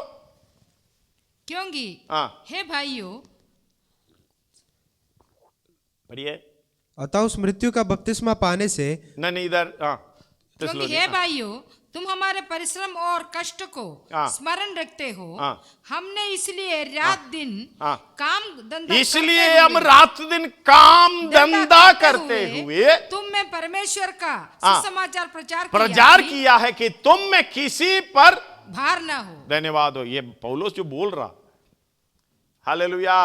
क्योंकि हे भाइयों, पढ़िए। अतः उस मृत्यु का बपतिस्मा पाने से, नहीं इधर, क्योंकि हे भाइयों, तुम हमारे परिश्रम और कष्ट को स्मरण रखते हो, हमने इसलिए रात दिन काम धंधा, इसलिए हम रात दिन काम धंधा करते हुए तुम में परमेश्वर का सुसमाचार प्रचार किया है कि तुम में किसी पर भार ना हो। धन्यवाद हो, ये पौलुस जो बोल रहा, हालेलुया।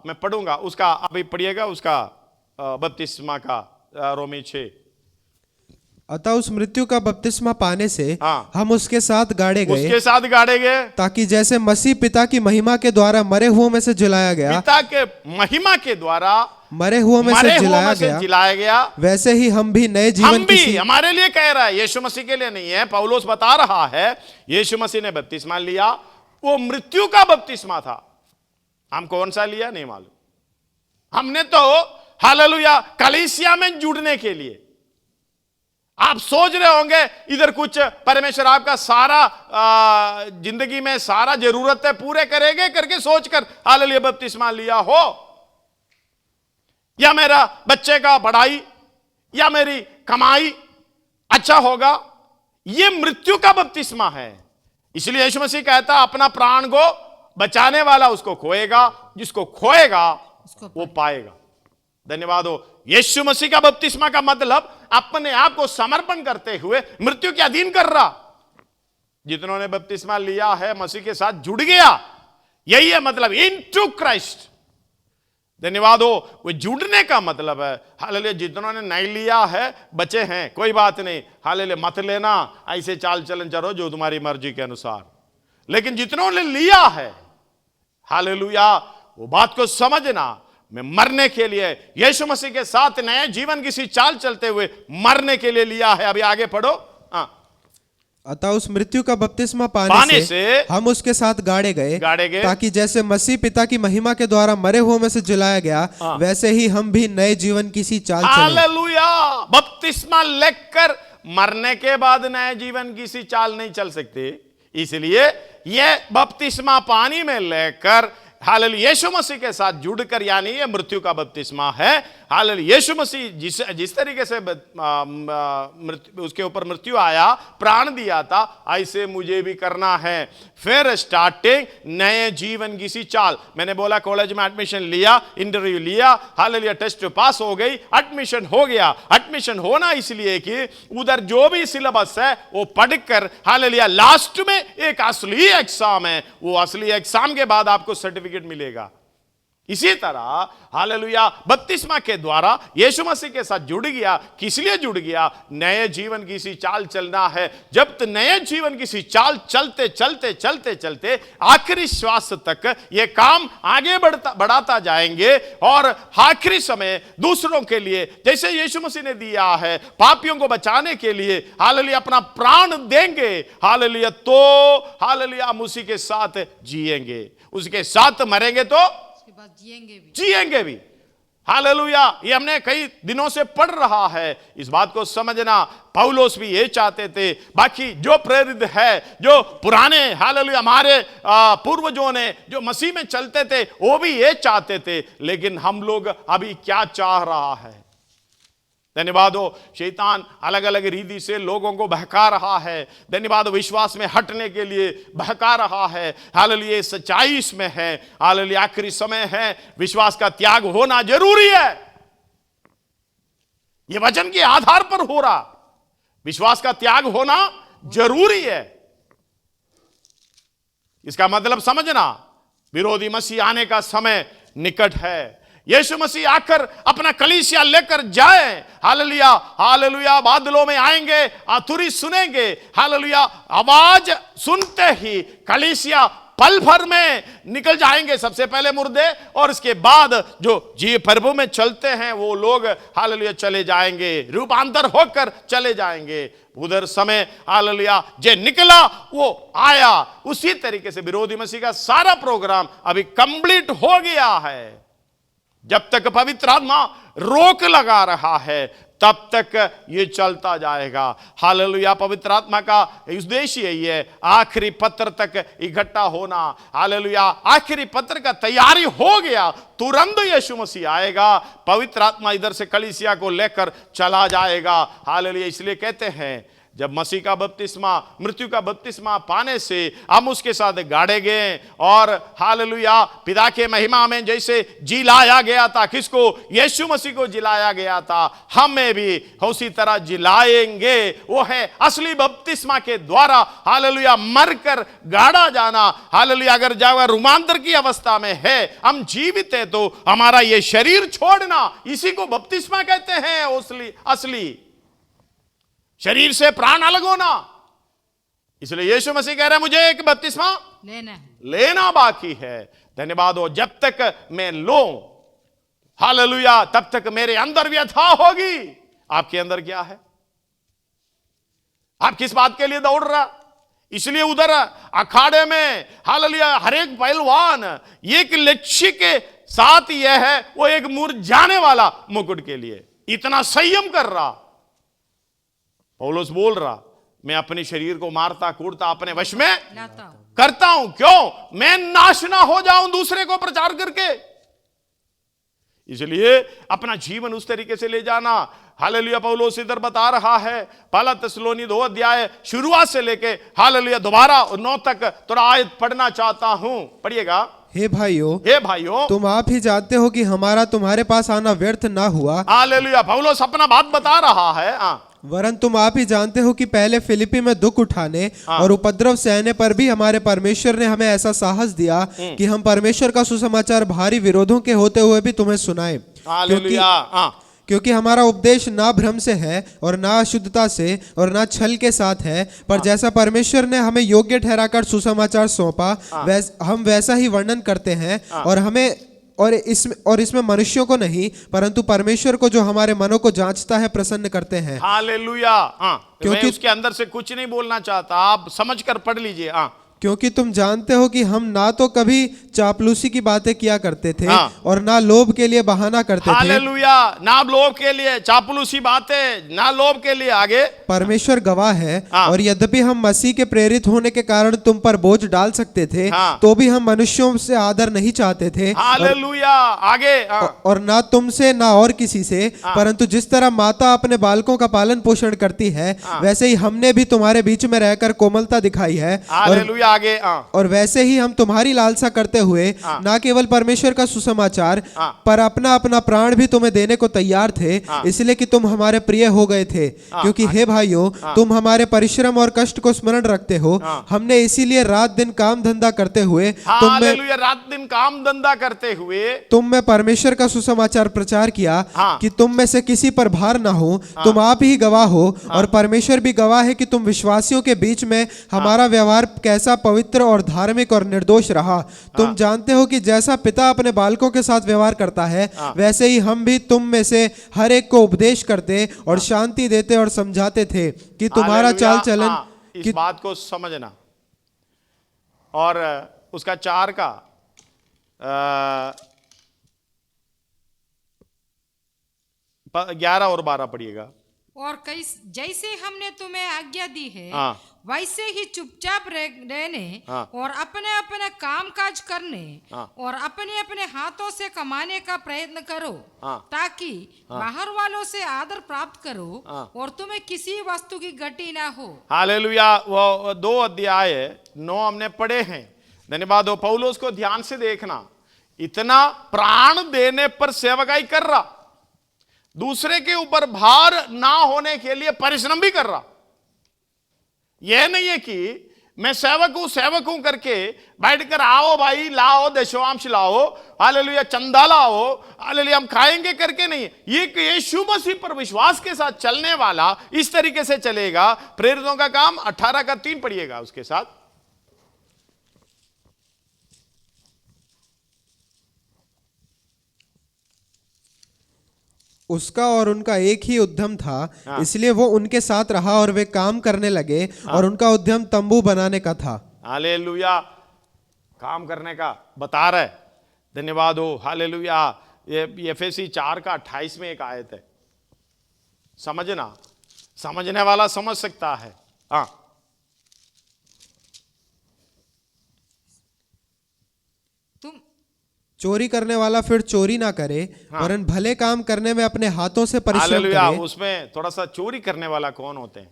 मैं पढ़ूंगा उसका, अभी पढ़िएगा उसका बपतिस्मा का, रोमी 6। अतः उस मृत्यु का बपतिस्मा पाने से हम उसके साथ गाड़े गए, ताकि जैसे मसीह पिता की महिमा के द्वारा मरे हुओं में से जिलाया गया, पिता के महिमा के द्वारा मरे हुओं में से जिलाया गया, वैसे ही हम भी नए जीवन की, हमारे लिए कह रहा है, यीशु मसीह के लिए नहीं है। पौलुस बता रहा है यीशु मसीह ने बपतिस्मा लिया, वो मृत्यु का बपतिस्मा था। हम कौन सा लिया नहीं मालूम, हमने तो हालेलुया कलीसिया में जुड़ने के लिए। आप सोच रहे होंगे इधर कुछ परमेश्वर आपका सारा जिंदगी में सारा जरूरतें पूरे करेंगे करके सोचकर हालेलुया बपतिस्मा लिया हो, या मेरा बच्चे का पढ़ाई या मेरी कमाई अच्छा होगा, यह मृत्यु का बपतिस्मा है। इसलिए यीशु मसीह कहता अपना प्राण को बचाने वाला उसको खोएगा, जिसको खोएगा वो पाएगा। धन्यवाद हो, यीशु मसीह का बपतिस्मा का मतलब अपने आप को समर्पण करते हुए मृत्यु के अधीन कर रहा। जितनों ने बपतिस्मा लिया है मसीह के साथ जुड़ गया, यही है मतलब इनटू क्राइस्ट। धन्यवाद हो, वो जुड़ने का मतलब है। हालेलुया, जितनों ने नहीं लिया है बचे हैं, कोई बात नहीं, हालेलुया मत लेना, ऐसे चाल चलन चलो जो तुम्हारी मर्जी के अनुसार। लेकिन जितनों ने लिया है हालेलुया, वो बात को समझना, मैं मरने के लिए यीशु मसीह के साथ नए जीवन की सी चाल चलते हुए मरने के लिए लिया है। अभी आगे पढ़ो। अतः उस मृत्यु का बपतिस्मा पाने से हम उसके साथ गाड़े गए, ताकि जैसे मसीह पिता की महिमा के द्वारा मरे हुओं में से जिलाया गया, वैसे ही हम भी नए जीवन की सी चाल चलें। हालेलुया, बपतिस्मा लेकर मरने के बाद नए जीवन की सी चाल नहीं चल सकते, इसलिए यह बपतिस्मा पानी में लेकर हालेलुया यीशु मसीह के साथ जुड़कर, यानी ये मृत्यु का बपतिस्मा है। हालेलुया यीशु मसीह जिस तरीके से उसके ऊपर मृत्यु आया, प्राण दिया था, ऐसे मुझे भी करना है। फिर स्टार्टिंग नए जीवन की सी चाल। मैंने बोला कॉलेज में एडमिशन लिया, इंटरव्यू लिया, हालेलुया टेस्ट पास हो गई, एडमिशन हो गया। एडमिशन होना इसलिए कि उधर जो भी सिलेबस है वो पढ़कर हालेलुया लास्ट में एक असली एग्जाम है, वो असली एग्जाम के बाद आपको सर्टिफिकेट मिलेगा। इसी तरह हालेलुया बपतिस्मा के द्वारा यीशु मसीह के साथ जुड़ गया। किस लिए जुड़ गया? नए जीवन की सी चाल चलना है। जब तक नए जीवन की सी चाल चलते चलते चलते चलते आखिरी श्वास तक ये काम आगे बढ़ाता जाएंगे और आखिरी समय दूसरों के लिए, जैसे यीशु मसीह ने दिया है पापियों को बचाने के लिए, हालेलुया अपना प्राण देंगे, हालेलुया तो हालेलुया हम उसी के साथ जिएंगे, उसके साथ मरेंगे तो जिएंगे भी। हालेलुया ये हमने कई दिनों से पढ़ रहा है। इस बात को समझना, पौलुस भी ये चाहते थे, बाकी जो प्रेरित है, जो पुराने हालेलुया हमारे पूर्वजों ने जो मसीह में चलते थे वो भी ये चाहते थे। लेकिन हम लोग अभी क्या चाह रहा है? धन्यवाद हो, शैतान अलग अलग रीति से लोगों को बहका रहा है। धन्यवाद, विश्वास में हटने के लिए बहका रहा है। हालेलुया सच्चाई इसमें है, हालेलुया आखिरी समय है, विश्वास का त्याग होना जरूरी है। यह वचन के आधार पर हो रहा, विश्वास का त्याग होना जरूरी है। इसका मतलब समझना, विरोधी मसीह आने का समय निकट है। यीशु मसीह आकर अपना कलीसिया लेकर जाए, हालेलुया हालेलुया बादलों में आएंगे, आतुरी सुनेंगे, हालेलुया आवाज सुनते ही कलीसिया पल भर में निकल जाएंगे। सबसे पहले मुर्दे और इसके बाद जो जी प्रभु में चलते हैं वो लोग हालेलुया चले जाएंगे, रूपांतर होकर चले जाएंगे। उधर समय हालेलुया जे निकला वो आया। उसी तरीके से विरोधी मसीह का सारा प्रोग्राम अभी कंप्लीट हो गया है। जब तक पवित्र आत्मा रोक लगा रहा है तब तक ये चलता जाएगा। हालेलुया पवित्र आत्मा का उद्देश्य यही है, आखिरी पत्र तक इकट्ठा होना। हालेलुया आखिरी पत्र का तैयारी हो गया, तुरंत यीशु मसीह आएगा, पवित्र आत्मा इधर से कलीसिया को लेकर चला जाएगा। हालेलुया इसलिए कहते हैं जब मसीह का बपतिस्मा, मृत्यु का बपतिस्मा पाने से हम उसके साथ गाड़े गए और हालेलुया पिता के महिमा में जैसे जिलाया गया था, किसको? यीशु मसीह को जिलाया गया था, हमें भी उसी तरह जिलाएंगे। वो है असली बपतिस्मा के द्वारा हालेलुया मरकर गाड़ा जाना। हालेलुया अगर जावा रूपांतर की अवस्था में है, हम जीवित है तो हमारा ये शरीर छोड़ना, इसी को बपतिस्मा कहते हैं। असली शरीर से प्राण अलग होना। इसलिए यीशु मसीह कह रहे हैं मुझे एक बपतिस्मा लेना बाकी है। धन्यवाद हो, जब तक मैं लूं हालेलुया तब तक मेरे अंदर व्यथा होगी। आपके अंदर क्या है? आप किस बात के लिए दौड़ रहा? इसलिए उधर अखाड़े में हालेलुया हर एक पहलवान एक लक्ष्य के साथ यह है, वो एक मुरझाने वाला मुकुट के लिए इतना संयम कर रहा। पौलुस बोल रहा मैं अपने शरीर को मारता कूटता अपने वश में करता हूं। क्यों? मैं नाश ना हो जाऊं दूसरे को प्रचार करके। इसलिए अपना जीवन उस तरीके से ले जाना। हालेलुया पौलुस इधर बता रहा है, पहला थिस्सलुनी 2 अध्याय शुरुआत से लेके हालेलुया दोबारा 9 तक थोड़ा आयत पढ़ना चाहता हूं। पढ़िएगा। हे भाइयों तुम आप ही जानते हो कि हमारा तुम्हारे पास आना व्यर्थ ना हुआ। हालेलुया पौलुस अपना बात बता रहा है। वरन तुम आप ही जानते हो कि पहले फिलिप्पी में दुख उठाने और उपद्रव सहने पर भी हमारे परमेश्वर ने हमें ऐसा साहस दिया कि हम परमेश्वर का सुसमाचार भारी विरोधों के होते हुए भी तुम्हें सुनाए। क्योंकि हमारा उपदेश ना भ्रम से है और ना अशुद्धता से और ना छल के साथ है, पर जैसा परमेश्वर ने हमें योग्य ठहराकर सुसमाचार सौंपा हम वैसा ही वर्णन करते हैं। और इसमें मनुष्यों को नहीं परंतु परमेश्वर को जो हमारे मनों को जांचता है प्रसन्न करते हैं। हालेलुया। क्योंकि उसके अंदर से कुछ नहीं बोलना चाहता, आप समझकर पढ़ लीजिए। क्योंकि तुम जानते हो कि हम ना तो कभी चापलूसी की बातें किया करते थे और ना लोभ के लिए बहाना करते थे। हालेलुया, ना लोभ के लिए चापलूसी बातें, ना लोभ के लिए। आगे परमेश्वर गवाह है। और यद्यपि हम मसीह के प्रेरित होने के कारण तुम पर बोझ डाल सकते थे, तो भी हम मनुष्यों से आदर नहीं चाहते थे। हालेलुया। आगे और ना तुमसे ना और किसी से, परंतु जिस तरह माता अपने बालकों का पालन पोषण करती है, वैसे ही हमने भी तुम्हारे बीच में रहकर कोमलता दिखाई है। हालेलुया। आगे और वैसे ही हम तुम्हारी लालसा करते हुए ना केवल परमेश्वर का सुसमाचार पर अपना अपना प्राण भी तुम्हें देने को तैयार थे, इसलिए कि तुम हमारे प्रिय हो गए थे। क्योंकि हे भाइयों, तुम हमारे परिश्रम और कष्ट को स्मरण रखते हो। हमने इसीलिए रात दिन काम धंधा करते हुए रात दिन काम धंधा करते हुए तुम में परमेश्वर का सुसमाचार प्रचार किया कि तुम में से किसी पर भार ना हो। तुम आप ही गवाह हो और परमेश्वर भी गवाह है कि तुम विश्वासियों के बीच में हमारा व्यवहार कैसा पवित्र और धार्मिक और निर्दोष रहा। तुम जानते हो कि जैसा पिता अपने बालकों के साथ व्यवहार करता है, वैसे ही हम भी तुम में से हर एक को उपदेश करते और शांति देते और समझाते थे कि तुम्हारा चाल चलन इस बात को समझना। और उसका 4 का 11 और 12 पढ़िएगा। और जैसे हमने तुम्हें आज्ञा दी है वैसे ही चुपचाप रहने और अपने अपने काम काज करने और अपने अपने हाथों से कमाने का प्रयत्न करो, ताकि बाहर वालों से आदर प्राप्त करो और तुम्हें किसी वस्तु की गति ना हो। हालेलुया। वो 2 अध्याय 9 हमने पढ़े हैं। धन्यवाद हो। पौलुस को ध्यान से देखना, इतना प्राण देने पर सेवकाई कर रहा, दूसरे के ऊपर भार ना होने के लिए परिश्रम भी कर रहा। यह नहीं है कि मैं सेवक हूं करके बैठकर आओ भाई लाओ दशवांश लाओ, हालेलुया चंदा लाओ, हालेलुया हम खाएंगे करके नहीं। ये यीशु मसीह पर विश्वास के साथ चलने वाला इस तरीके से चलेगा। प्रेरितों का काम 18 का 3 पढ़िएगा उसके साथ। उसका और उनका एक ही उद्यम था, इसलिए वो उनके साथ रहा और वे काम करने लगे और उनका उद्यम तंबू बनाने का था। हालेलुया। काम करने का बता रहा है। धन्यवाद हो। हालेलुया। ये एफएसी 4 का 28 में एक आयत है। समझना, समझने वाला समझ सकता है। चोरी करने वाला फिर चोरी ना करे, वरन भले काम करने में अपने हाथों से परिश्रम करे। उसमें थोड़ा सा चोरी करने वाला कौन होते हैं?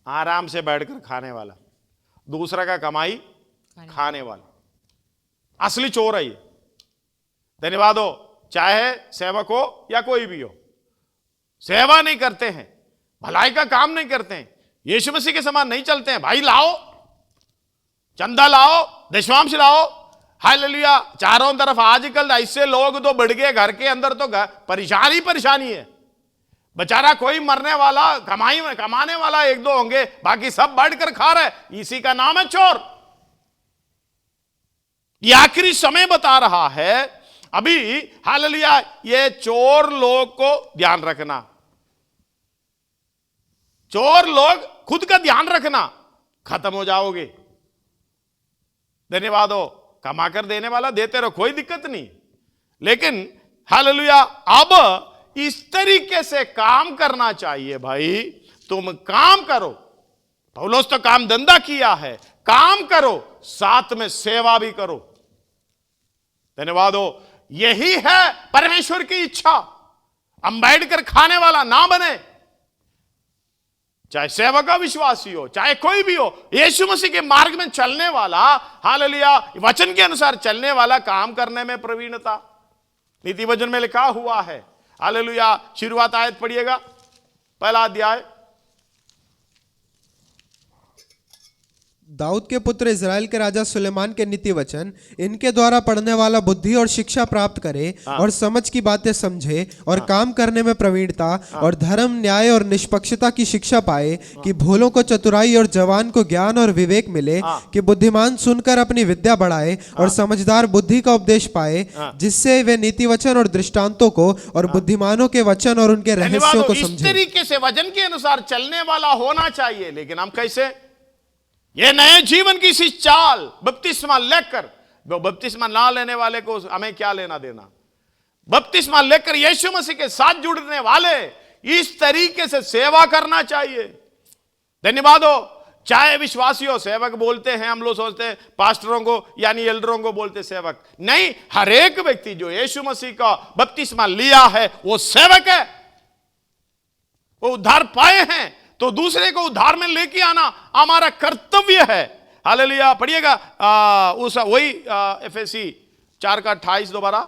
आराम से बैठकर खाने वाला, दूसरा का कमाई खाने वाला, असली चोर है ये। धन्यवाद हो। चाहे सेवक हो या कोई भी हो, सेवा नहीं करते हैं, भलाई का काम नहीं करते हैं, यीशु मसीह के समान नहीं चलते हैं। भाई लाओ चंदा लाओ दशवांश लाओ, हालेलुया। चारों तरफ आजकल ऐसे लोग तो बढ़ गए, घर के अंदर तो परेशानी है। बेचारा कोई मरने वाला कमाने वाला 1-2 होंगे, बाकी सब बढ़कर खा रहे। इसी का नाम है चोर। ये आखिरी समय बता रहा है अभी। हालेलुया। ये चोर लोग को ध्यान रखना, चोर लोग खुद का ध्यान रखना, खत्म हो जाओगे। धन्यवाद हो। कमाकर देने वाला देते रहो, कोई दिक्कत नहीं। लेकिन हालेलुया अब इस तरीके से काम करना चाहिए। भाई तुम काम करो, पौलुस तो काम धंधा किया है, काम करो साथ में सेवा भी करो। धन्यवाद हो। यही है परमेश्वर की इच्छा। हम बैठकर खाने वाला ना बने, चाहे सेवक का विश्वासी हो, चाहे कोई भी हो, यीशु मसीह के मार्ग में चलने वाला, हालेलुया वचन के अनुसार चलने वाला, काम करने में प्रवीणता। नीति वचन में लिखा हुआ है। हालेलुया। शुरुआत आयत पढ़िएगा, पहला अध्याय। दाऊद के पुत्र इज़राइल के राजा सुलेमान के नीति वचन, इनके द्वारा पढ़ने वाला बुद्धि और शिक्षा प्राप्त करे और समझ की बातें समझे और काम करने में प्रवीणता और धर्म न्याय और निष्पक्षता की शिक्षा पाए, कि भोलों को चतुराई और जवान को ज्ञान और विवेक मिले, कि बुद्धिमान सुनकर अपनी विद्या बढ़ाए और समझदार बुद्धि का उपदेश पाए, जिससे वे नीति वचन और दृष्टांतों को और बुद्धिमानों के वचन और उनके रहस्यों को समझे। इस तरीके से वचन के अनुसार चलने वाला होना चाहिए। लेकिन हम कैसे? ये नए जीवन की सी चाल, बपतिस्मा लेकर, वो बपतिस्मा ना लेने वाले को हमें क्या लेना देना? बपतिस्मा लेकर यीशु मसीह के साथ जुड़ने वाले इस तरीके से सेवा करना चाहिए। धन्यवाद हो। चाहे विश्वासी हो, सेवक बोलते हैं, हम लोग सोचते हैं पास्टरों को यानी एल्डरों को बोलते सेवक नहीं। हर एक व्यक्ति जो यीशु मसीह का बपतिस्मा लिया है वो सेवक है, वो उद्धार पाए हैं, तो दूसरे को उद्धार में लेके आना हमारा कर्तव्य है। हालेलुया। पढ़िएगा उस वही एफएसी 4:28 दोबारा।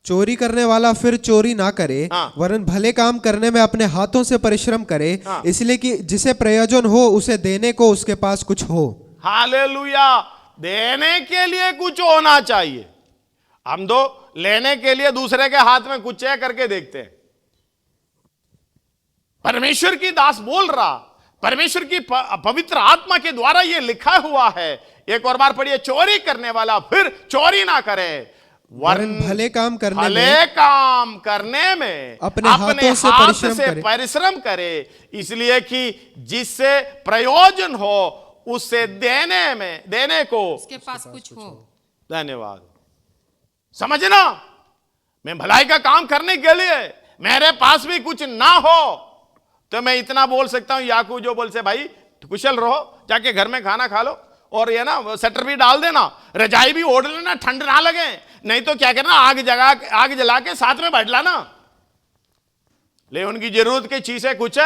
चोरी करने वाला फिर चोरी ना करे, वरन भले काम करने में अपने हाथों से परिश्रम करे, इसलिए कि जिसे प्रयोजन हो उसे देने को उसके पास कुछ हो। हालेलुया। देने के लिए कुछ होना चाहिए। हम तो लेने के लिए दूसरे के हाथ में कुछ करके देखते हैं। परमेश्वर की दास बोल रहा, परमेश्वर की पवित्र आत्मा के द्वारा यह लिखा हुआ है। एक और बार पढ़िए, चोरी करने वाला फिर चोरी ना करे, वरन भले काम करने में अपने हाथों से परिश्रम करे, इसलिए कि जिससे प्रयोजन हो उससे देने को उसके पास कुछ हो। धन्यवाद। समझना, मैं भलाई का काम करने के लिए मेरे पास भी कुछ ना हो तो मैं इतना बोल सकता हूं, याकूब जो बोल से भाई कुशल रहो, जाके घर में खाना खा लो और ये ना स्वेटर भी डाल देना, रजाई भी ओढ़ लेना, ठंड ना लगे, नहीं तो क्या करना, आग जला के साथ में बैठ लाना। ले उनकी जरूरत की चीजें कुछ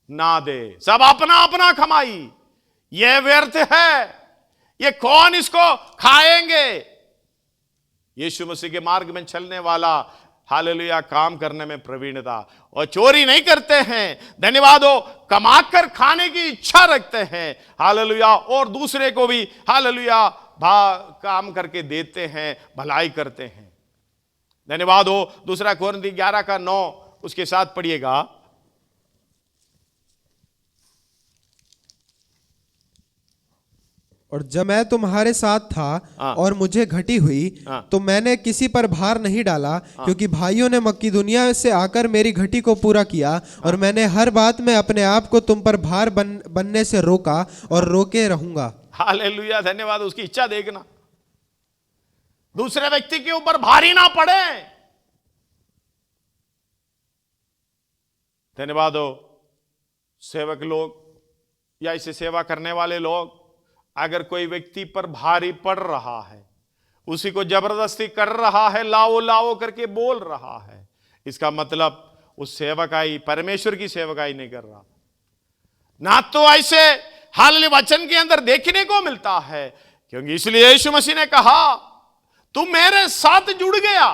ना दे, सब अपना अपना कमाई, ये व्यर्थ है, ये कौन इसको खाएंगे। यीशु मसीह के मार्ग में चलने वाला हालेलुया काम करने में प्रवीणता, और चोरी नहीं करते हैं, धन्यवाद हो, कमाकर खाने की इच्छा रखते हैं, हालेलुया, और दूसरे को भी हालेलुया काम करके देते हैं, भलाई करते हैं। धन्यवाद हो। दूसरा कोरिन्थी 11:9 उसके साथ पढ़िएगा। और जब मैं तुम्हारे साथ था और मुझे घटी हुई तो मैंने किसी पर भार नहीं डाला, क्योंकि भाइयों ने मकिदुनिया से आकर मेरी घटी को पूरा किया, और मैंने हर बात में अपने आप को तुम पर भार बनने से रोका और रोके रहूंगा। हालेलुया। धन्यवाद। उसकी इच्छा देखना, दूसरे व्यक्ति के ऊपर भारी ना पड़े। धन्यवाद हो। सेवक लोग या इसे सेवा करने वाले लोग, अगर कोई व्यक्ति पर भारी पड़ रहा है, उसी को जबरदस्ती कर रहा है, लाओ लाओ करके बोल रहा है, इसका मतलब उस सेवकाई, परमेश्वर की सेवकाई नहीं कर रहा। ना तो ऐसे हालेलुया वचन के अंदर देखने को मिलता है, क्योंकि इसलिए यीशु मसीह ने कहा तू मेरे साथ जुड़ गया,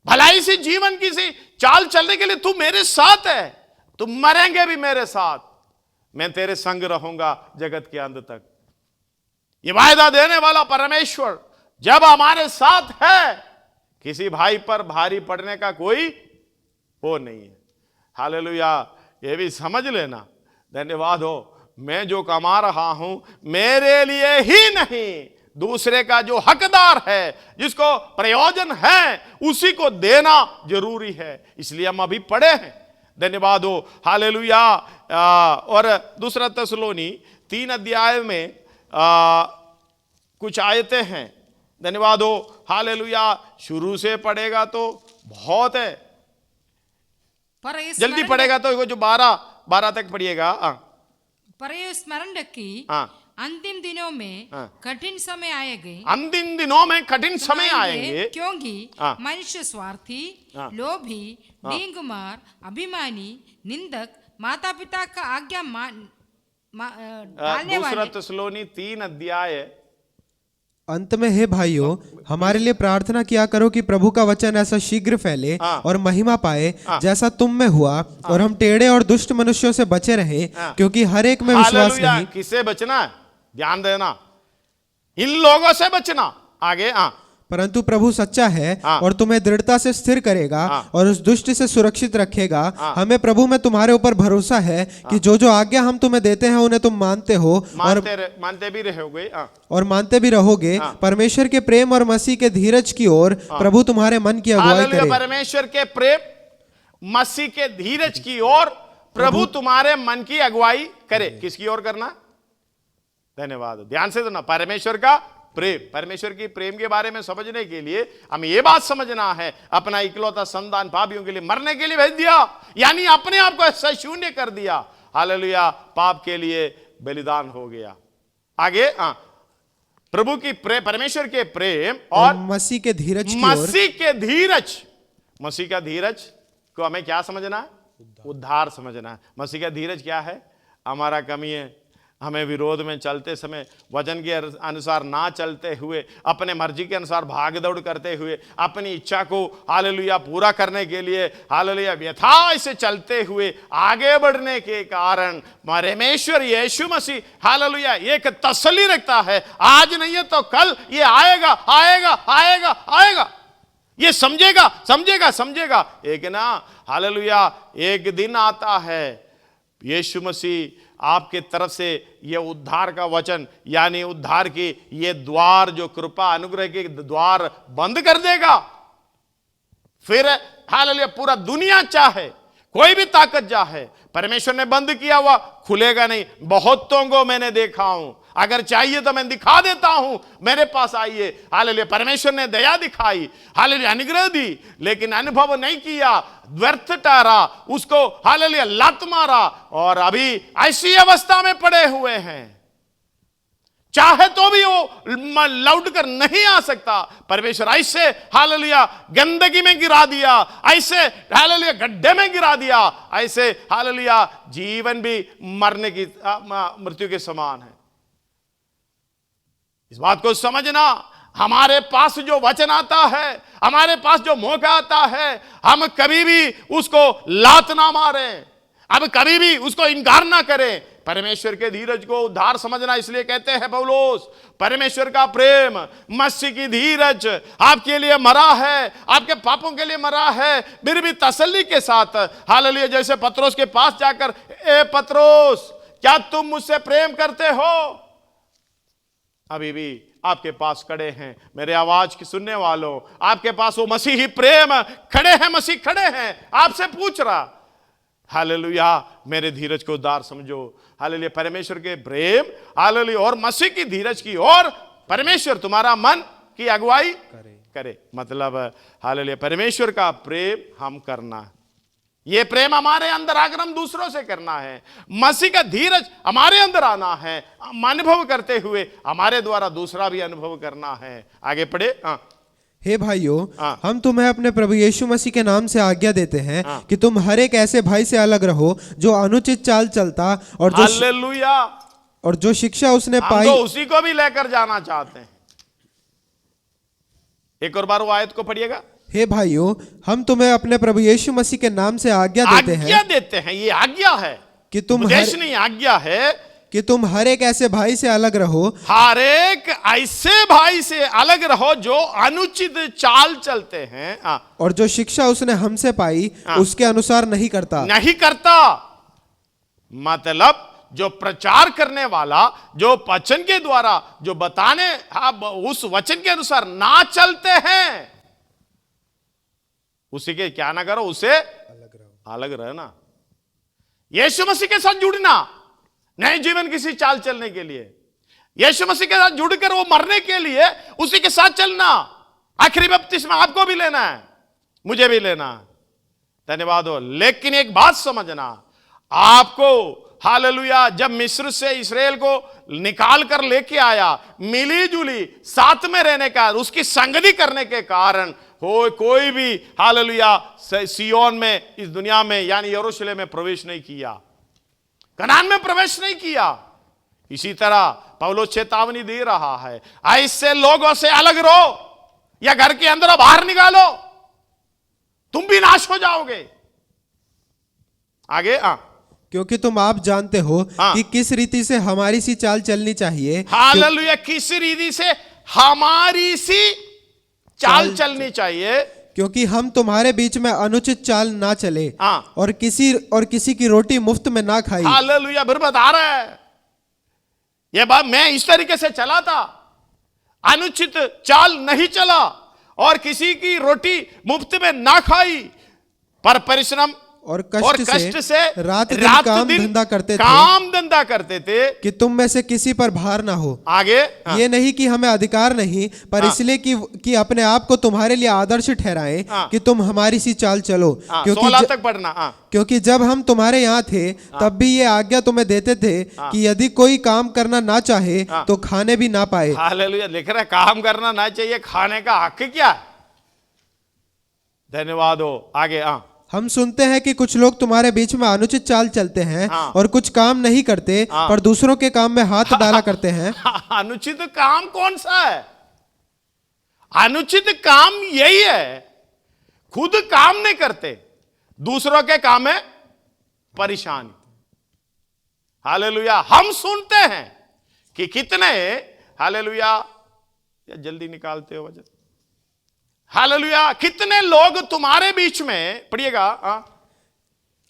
भलाई से जीवन की सी चाल चलने के लिए तू मेरे साथ है, तुम मरेंगे भी मेरे साथ, मैं तेरे संग रहूंगा जगत के अंत तक। ये वायदा देने वाला परमेश्वर जब हमारे साथ है, किसी भाई पर भारी पड़ने का कोई वो नहीं है। हालेलुया। ये भी समझ लेना, धन्यवाद हो, मैं जो कमा रहा हूं मेरे लिए ही नहीं, दूसरे का जो हकदार है, जिसको प्रयोजन है, उसी को देना जरूरी है। इसलिए हम अभी पढ़े हैं। धन्यवाद हो। हालेलुया। और दूसरा थिस्सलुनी 3 अध्याय में कुछ आयतें हैं। धन्यवाद हो। हालेलुया। शुरू से पढ़ेगा तो बहुत है, जल्दी पढ़ेगा तो जो 12 तक पढ़िएगा। पर ये स्मरण रखी, अंतिम दिनों में कठिन समय आएंगे, अंतिम दिनों में कठिन समय आएंगे, क्योंकि मनुष्य स्वार्थी, लोभी, नींगमार, अभिमानी, निंदक, माता पिता का आज्ञा दूसरा थिस्सलुनी 3 अध्याय। अंत में हे भाइयों, हमारे लिए प्रार्थना किया करो कि प्रभु का वचन ऐसा शीघ्र फैले और महिमा पाए जैसा तुम में हुआ, और हम टेढ़े और दुष्ट मनुष्यों से बचे रहे, क्योंकि हर एक में विश्वास नहीं। किससे बचना है? ध्यान देना, इन लोगों से बचना। आगे परंतु प्रभु सच्चा है और तुम्हें दृढ़ता से स्थिर करेगा और उस दुष्ट से सुरक्षित रखेगा। हमें प्रभु में तुम्हारे ऊपर भरोसा है कि जो जो आज्ञा हम तुम्हें देते हैं उन्हें तुम मानते हो और मानते भी रहोगे। परमेश्वर के प्रेम और मसीह के धीरज की ओर प्रभु तुम्हारे मन की अगुवाई करे। परमेश्वर के प्रेम, मसीह के धीरज की ओर प्रभु तुम्हारे मन की अगुवाई करे। किसकी ओर करना? धन्यवाद। ध्यान से सुना, परमेश्वर का प्रेम। परमेश्वर की प्रेम के बारे में समझने के लिए हमें यह बात समझना है, अपना इकलौता संतान पापियों के लिए मरने के लिए भेज दिया, यानी अपने आप को ऐसा शून्य कर दिया। हालेलुया। पाप के लिए बलिदान हो गया। आगे प्रभु की परमेश्वर के प्रेम और मसीह के धीरज की मसीह के धीरज। मसीह का धीरज को हमें क्या समझना है? उद्धार समझना है। मसीह का धीरज क्या है? हमारा कमी है, हमें विरोध में चलते समय वचन के अनुसार ना चलते हुए, अपने मर्जी के अनुसार भाग दौड़ करते हुए, अपनी इच्छा को हालेलुया पूरा करने के लिए हालेलुया व्यथा से चलते हुए आगे बढ़ने के कारण परमेश्वर यीशु मसीह हालेलुया एक तसल्ली रखता है, आज नहीं है तो कल ये आएगा आएगा आएगा आएगा, ये समझेगा समझेगा समझेगा। एक ना हालेलुया एक दिन आता है, यीशु मसीह आपके तरफ से ये उद्धार का वचन यानी उद्धार की ये द्वार जो कृपा अनुग्रह के द्वार बंद कर देगा। फिर हालेलुया पूरा दुनिया चाहे, कोई भी ताकत चाहे, परमेश्वर ने बंद किया हुआ खुलेगा नहीं। बहुतों को मैंने देखा हूं, अगर चाहिए तो मैं दिखा देता हूं, मेरे पास आइए। हालेलुया परमेश्वर ने दया दिखाई, हालेलुया अनुग्रह दी, लेकिन अनुभव नहीं किया, व्यर्थ ठहरा, उसको हालेलुया लात मारा और अभी ऐसी अवस्था में पड़े हुए हैं, चाहे तो भी वो लौट कर नहीं आ सकता। परमेश्वर ऐसे हालेलुया गंदगी में गिरा दिया, ऐसे हालेलुया गड्ढे में गिरा दिया, ऐसे हालेलुया जीवन भी मरने की मृत्यु के समान है। इस बात को समझना, हमारे पास जो वचन आता है, हमारे पास जो मौका आता है, हम कभी भी उसको लात ना मारें, अब कभी भी उसको इनकार ना करें। परमेश्वर के धीरज को उद्धार समझना, इसलिए कहते हैं पौलुस, परमेश्वर का प्रेम, मसीह की धीरज आपके लिए मरा है, आपके पापों के लिए मरा है, फिर भी तसल्ली के साथ हालेलुया जैसे पत्रोस के पास जाकर, ए पत्रोस क्या तुम मुझसे प्रेम करते हो? अभी भी आपके पास खड़े हैं मेरे आवाज की सुनने वालों, आपके पास वो मसीही प्रेम खड़े हैं, मसीह खड़े हैं, आपसे पूछ रहा हालेलुया मेरे धीरज को उद्धार समझो। हालेलुया परमेश्वर के प्रेम हालेलुया और मसीह की धीरज की और परमेश्वर तुम्हारा मन की अगुवाई करे। मतलब हालेलुया परमेश्वर का प्रेम हम करना, ये प्रेम हमारे अंदर आकर हम दूसरों से करना है, मसीह का धीरज हमारे अंदर आना है, अनुभव करते हुए हमारे द्वारा दूसरा भी अनुभव करना है। आगे पढ़े। हे भाइयों, हम तुम्हें अपने प्रभु यीशु मसीह के नाम से आज्ञा देते हैं कि तुम हर एक ऐसे भाई से अलग रहो जो अनुचित चाल चलता और जो शिक्षा उसने पाई, तो उसी को भी लेकर जाना चाहते हैं। एक और बार वो आयत को पढ़िएगा। हे भाइयों, हम तुम्हें अपने प्रभु यीशु मसीह के नाम से आज्ञा देते हैं, ये आज्ञा है कि तुम नहीं, आज्ञा है कि तुम हर एक ऐसे भाई से अलग रहो, हर एक ऐसे भाई से अलग रहो जो अनुचित चाल चलते हैं और जो शिक्षा उसने हमसे पाई उसके अनुसार नहीं करता। मतलब जो प्रचार करने वाला, जो वचन के द्वारा जो बताने उस वचन के अनुसार ना चलते हैं, उसी के क्या ना करो, उसे अलग रहना, यीशु मसीह के साथ जुड़ना, नए जीवन किसी चाल चलने के लिए, यीशु मसीह के साथ जुड़कर वो मरने के लिए उसी के साथ चलना। आखिरी बपतिस्मा आपको भी लेना है, मुझे भी लेना है, धन्यवाद हो। लेकिन एक बात समझना, आपको हालेलुया जब मिस्र से इस्राएल को निकाल कर लेके आया, मिली जुली साथ में रहने का, उसकी संगति करने के कारण कोई भी हालेलुया सियोन में, इस दुनिया में यानी यरूशलेम में प्रवेश नहीं किया, कनान में प्रवेश नहीं किया। इसी तरह पौलुस चेतावनी दे रहा है, ऐसे लोगों से अलग रहो या घर के अंदर बाहर निकालो, तुम भी नाश हो जाओगे। आगे क्योंकि तुम आप जानते हो कि किस रीति से हमारी सी चाल चलनी चाहिए। हालेलुया किस रीति से हमारी सी चाल चलनी चाहिए, क्योंकि हम तुम्हारे बीच में अनुचित चाल ना चले और किसी की रोटी मुफ्त में ना खाई। हालेलुया फिर बता रहा है, ये बात मैं इस तरीके से चला था, अनुचित चाल नहीं चला और किसी की रोटी मुफ्त में ना खाई, पर परिश्रम और कष्ट से रात दिन काम धंधा करते थे कि तुम में से किसी पर भार ना हो। आगे ये नहीं कि हमें अधिकार नहीं, पर इसलिए कि अपने आप को तुम्हारे लिए आदर्श ठहराएं कि तुम हमारी सी चाल चलो। क्योंकि जब हम तुम्हारे यहाँ थे तब भी ये आज्ञा तुम्हें देते थे कि यदि कोई काम करना ना चाहे तो खाने भी ना पाए। हालेलुया लिख रहा है काम करना ना चाहिए, खाने का हक क्या है? धन्यवाद हो। आगे हम सुनते हैं कि कुछ लोग तुम्हारे बीच में अनुचित चाल चलते हैं और कुछ काम नहीं करते पर दूसरों के काम में हाथ डाला करते हैं। अनुचित काम कौन सा है? अनुचित काम यही है, खुद काम नहीं करते, दूसरों के काम में परेशानी। हालेलुया। हम सुनते हैं कि कितने, हालेलुया, या जल्दी निकालते हो वजन, हालेलुया, कितने लोग तुम्हारे बीच में, पढ़िएगा,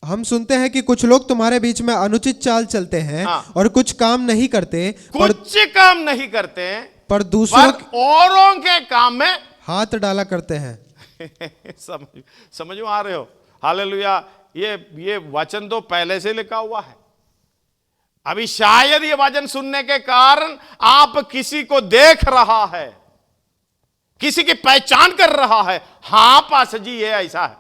हम सुनते हैं कि कुछ लोग तुम्हारे बीच में अनुचित चाल चलते हैं और कुछ काम नहीं करते, कुछ काम नहीं करते पर दूसरों औरों के काम में हाथ डाला करते हैं। समझ में आ रहे हो? हालेलुया। ये वचन तो पहले से लिखा हुआ है। अभी शायद ये वचन सुनने के कारण आप किसी को देख रहा है, किसी की पहचान कर रहा है, हां पास जी ये ऐसा है।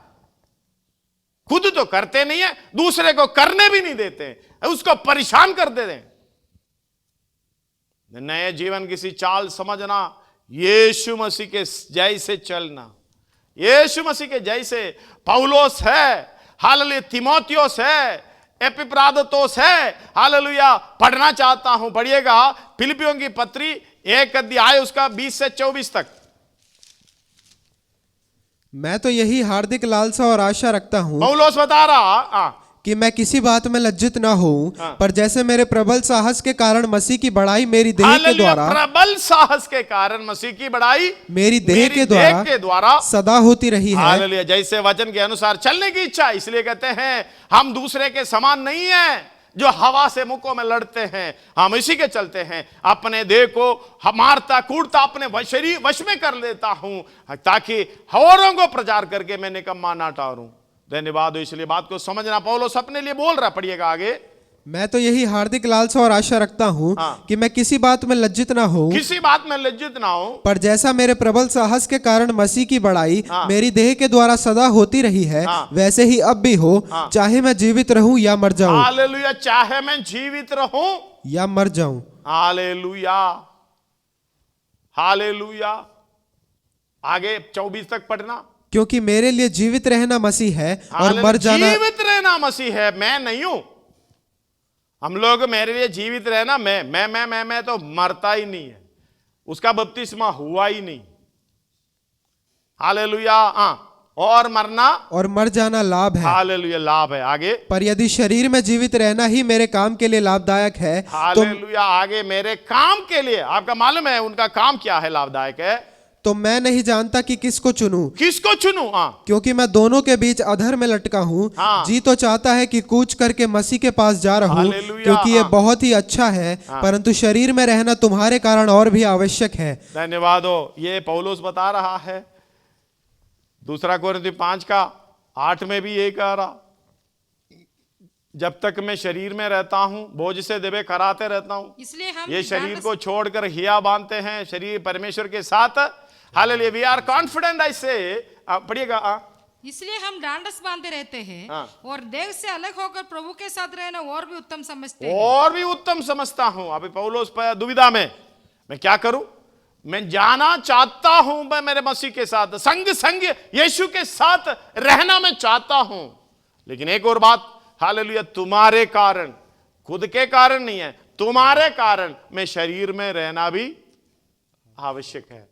खुद तो करते नहीं है, दूसरे को करने भी नहीं देते, उसको परेशान कर देते हैं। नए जीवन किसी चाल समझना, यीशु मसीह के जैसे चलना, यीशु मसीह के जैसे। पौलोस है, हालेलुया, तीमुथियुस है, एपिफ्रादतुस है, हालेलुया, पढ़ना चाहता हूं, पढ़िएगा फिलिपियों की पत्री 1 अध्याय उसका 20 से 24 तक। मैं तो यही हार्दिक लालसा और आशा रखता हूं, पौलोस बता रहा, कि मैं किसी बात में लज्जित ना हूं, पर जैसे मेरे प्रबल साहस के कारण मसीह की बड़ाई मेरी देह के द्वारा, प्रबल साहस के कारण मसीह की बड़ाई मेरी देह के द्वारा सदा होती रही है। हालेलुया। जैसे वचन के अनुसार चलने की इच्छा, इसलिए कहते हैं हम दूसरे के समान नहीं है जो हवा से मुकों में लड़ते हैं, हम इसी के चलते हैं। अपने देह को मारता कूटता अपने वश में कर लेता हूं, ताकि औरों को प्रचार करके मैं निकम्मा ना ठहरूं। धन्यवाद हो। इसलिए बात को समझना, पौलुस अपने लिए बोल रहा। पढ़िएगा आगे। मैं तो यही हार्दिक लालसा और आशा रखता हूं कि मैं किसी बात में लज्जित ना हूं, किसी बात में लज्जित ना हो, पर जैसा मेरे प्रबल साहस के कारण मसीह की बड़ाई मेरी देह के द्वारा सदा होती रही है, वैसे ही अब भी हो, चाहे मैं जीवित रहूं या मर जाऊं। हालेलुया। चाहे मैं जीवित रहूं या मर जाऊं। Hallelujah, hallelujah. आगे 24 तक पढ़ना। क्योंकि मेरे लिए जीवित रहना मसीह है और मर जाना, जीवित रहना मसीह है, मैं नहीं हूं। हम लोग मेरे लिए जीवित रहना, मैं तो मरता ही नहीं है, उसका बपतिस्मा हुआ ही नहीं। हालेलुया। और मरना और मर जाना लाभ है। हालेलुया, लाभ है। आगे। पर यदि शरीर में जीवित रहना ही मेरे काम के लिए लाभदायक है, हालेलुया। आगे, मेरे काम के लिए, आपका मालूम है उनका काम क्या है, लाभदायक है, तो मैं नहीं जानता कि किसको चुनूं। किसको चुनूं? क्योंकि मैं दोनों के बीच अधर में लटका हूं। जी तो चाहता है कि कूच करके मसीह के पास जा रहूं, क्योंकि ये बहुत ही अच्छा है, परंतु शरीर में रहना तुम्हारे कारण और भी आवश्यक है। धन्यवाद हो। ये पौलुस बता रहा है, 2 कोरिन्थियों 5 का 8 में भी यही कह रहा, जब तक मैं शरीर में रहता हूं बोझ से देवे कराते रहता हूं। इसलिए हम ये शरीर को छोड़कर हिया बांधते हैं, शरीर परमेश्वर के साथ। हालेलुया। वी आर कॉन्फिडेंट, ऐसे पढ़िएगा। इसलिए हम डांडस बांधते रहते हैं और देह से अलग होकर प्रभु के साथ रहना और भी उत्तम समझते हैं। और भी उत्तम समझता हूं। अभी पौलुस दुविधा में, मैं क्या करूं? मैं जाना चाहता हूं, मैं मेरे मसीह के साथ संग यीशु के साथ रहना मैं चाहता हूं, लेकिन एक और बात, हालेलुया, तुम्हारे कारण, खुद के कारण नहीं है, तुम्हारे कारण मैं शरीर में रहना भी आवश्यक है।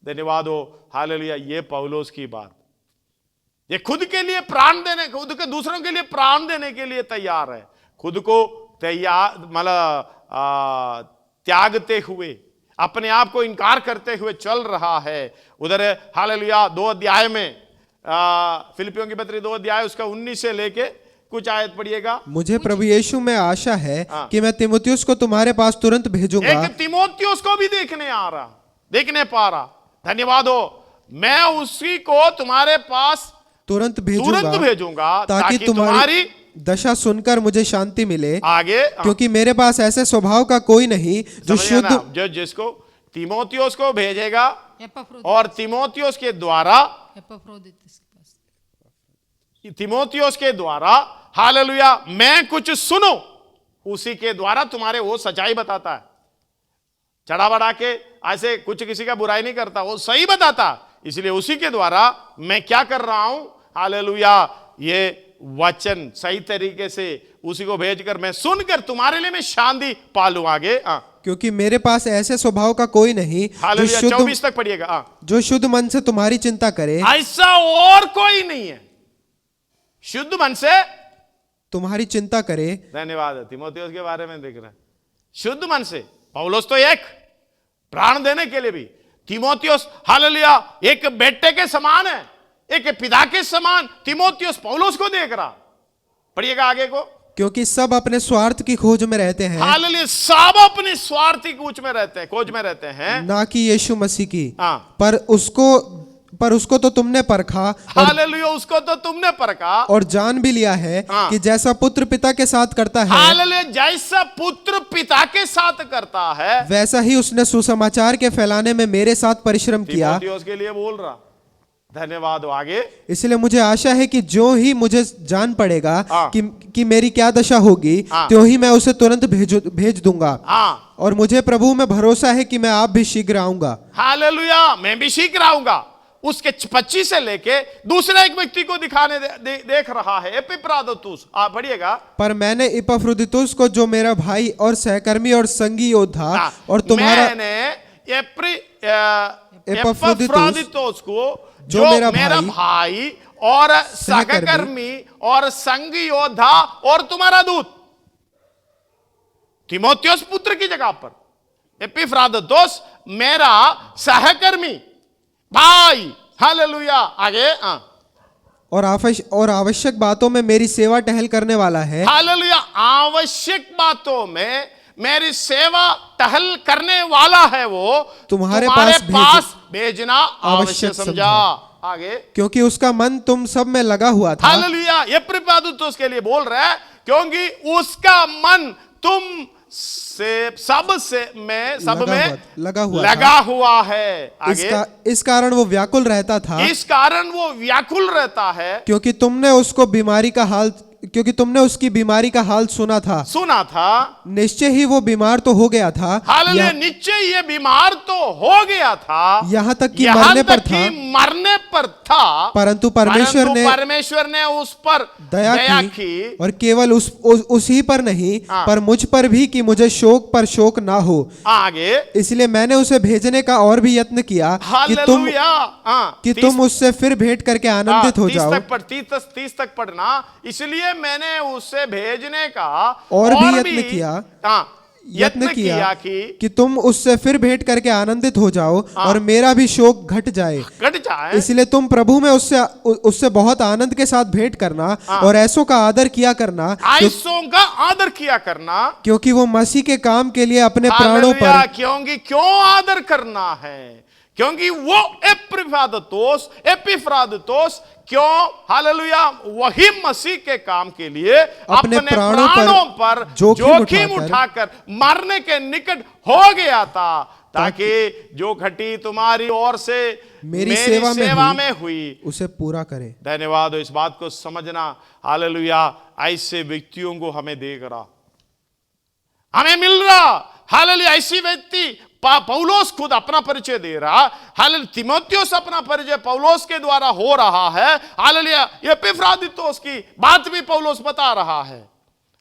धन्यवाद हो। हालेलुया। ये पौलुस की बात, ये खुद के लिए प्राण देने, खुद के दूसरों के लिए प्राण देने के लिए तैयार है, खुद को तैयार मतलब त्यागते हुए, अपने आप को इनकार करते हुए चल रहा है। उधर हालेलुया 2 अध्याय में, फिलिपियों की पत्री 2 अध्याय उसका 19 से लेके कुछ आयत पढ़िएगा। मुझे प्रभु यीशु में आशा है कि मैं तीमुथियुस को तुम्हारे पास तुरंत भेजूंगा। एक तीमुथियुस को भी देखने पा रहा। धन्यवाद हो। मैं उसी को तुम्हारे पास तुरंत भेजूंगा ताकि तुम्हारी दशा सुनकर मुझे शांति मिले। आगे। क्योंकि मेरे पास ऐसे स्वभाव का कोई नहीं जो शुद्ध, जो जिसको तीमुथियुस को भेजेगा और तीमुथियुस के द्वारा हालेलुया मैं कुछ सुनो, उसी के द्वारा तुम्हारे वो सच्चाई बताता है। चढ़ा बढ़ा के ऐसे कुछ किसी का बुराई नहीं करता, वो सही बताता। इसलिए उसी के द्वारा मैं क्या कर रहा हूं, हालेलुया, ये वचन सही तरीके से उसी को भेजकर मैं सुनकर तुम्हारे लिए मैं शांति पालूं। आगे क्योंकि मेरे पास ऐसे स्वभाव का कोई नहीं जो हालेलुया, शुद्ध 24 तक पढ़िएगा। जो शुद्ध मन से तुम्हारी चिंता करे, ऐसा और कोई नहीं है शुद्ध मन से तुम्हारी चिंता करे। धन्यवाद। तीमुथियुस के बारे में देख रहे हैं, शुद्ध मन से। पौलुस तो एक प्राण देने के लिए भी, तीमुथियुस हालेलुया एक बेटे के समान है, एक पिता के समान तीमुथियुस पौलुस को देख रहा। पढ़िएगा आगे को। क्योंकि सब अपने स्वार्थ की खोज में रहते हैं, हालेलुया, सब अपनी स्वार्थी खोज में रहते हैं, ना कि यीशु मसीह की। हाँ। पर उसको तो तुमने परखा, हालेलुया, उसको तो तुमने परखा और जान भी लिया है हाँ। कि जैसा पुत्र पिता के साथ करता है, हालेलुया, जैसा पुत्र पिता के साथ करता है, वैसा ही उसने सुसमाचार के फैलाने में मेरे साथ परिश्रम किया। तीमुथियुस के लिए बोल रहा। धन्यवाद। आगे। इसलिए मुझे आशा है कि जो ही मुझे जान पड़ेगा हाँ। कि मेरी क्या दशा होगी, हाँ। त्यों ही मैं उसे तुरंत भेज दूंगा। हाँ, और मुझे प्रभु में भरोसा है कि मैं आप भी शीघ्र आऊंगा। हालेलुया, मैं भी शीघ्र आऊंगा। उसके 25 से लेके दूसरे एक व्यक्ति को दिखाने देख रहा है, एपिफ्रादितुस। आप पढ़िएगा। पर मैंने इपफ्रुदितुस को, जो मेरा भाई और सहकर्मी और संगी योद्धा और तुम्हारा, मैंने एपफ्रुदितुस को जो मेरा भाई और सहकर्मी और संगी योद्धा और तुम्हारा दूत, तीमुथियुस पुत्र की जगह पर एपिफ्रादितुस मेरा सहकर्मी भाई। हालेलुया। आगे। और आवश्यक बातों में मेरी सेवा टहल करने वाला है। हालेलुया, आवश्यक बातों में मेरी सेवा टहल करने वाला है, वो तुम्हारे पास भेजना आवश्यक समझा। आगे। क्योंकि उसका मन तुम सब में लगा हुआ था। हालेलुया, एपिफ्रादितुस के लिए बोल रहा है, क्योंकि उसका मन तुम सब में लगा हुआ है। आगे। इस कारण वो व्याकुल रहता था, क्योंकि तुमने उसकी बीमारी का हाल सुना था। निश्चय ही वो बीमार तो हो गया था। हालेलुया, निश्चय ये बीमार तो हो गया था, यहाँ तक कि मरने पर था, परंतु परमेश्वर ने उस पर दया की और केवल उसी पर नहीं, पर मुझ पर भी, कि मुझे शोक पर शोक ना हो। आगे। इसलिए मैंने उसे भेजने का और भी यत्न किया कि तुम उससे फिर भेंट करके आनंदित हो जाओ। 30 तक पढ़ना। इसलिए मैंने उसे भेजने का और भी यत्न किया कि तुम उससे फिर भेंट करके आनंदित हो जाओ और मेरा भी शोक घट जाए। इसलिए तुम प्रभु में उससे बहुत आनंद के साथ भेंट करना और ऐसों का आदर किया करना, क्योंकि वो मसीह के काम के लिए अपने प्राणों पर। क्यों आदर करना है? क्योंकि वो एपिफ्रादितुस क्यों, हालेलुया, वही मसीह के काम के लिए अपने प्राणों पर जोखिम उठाकर मरने के निकट हो गया था, ताकि जो घटी तुम्हारी ओर से मेरी सेवा में हुई उसे पूरा करे। धन्यवाद। इस बात को समझना। हालेलुया, ऐसे व्यक्तियों को हमें देख रहा, हमें मिल रहा। हालेलुया, ऐसी व्यक्ति पौलुस खुद अपना परिचय दे रहा। हालेलुया, तीमुथियुस अपना परिचय पौलुस के द्वारा हो रहा है। हालेलुया, एपिफ्रादितुस की बात भी पौलुस बता रहा है।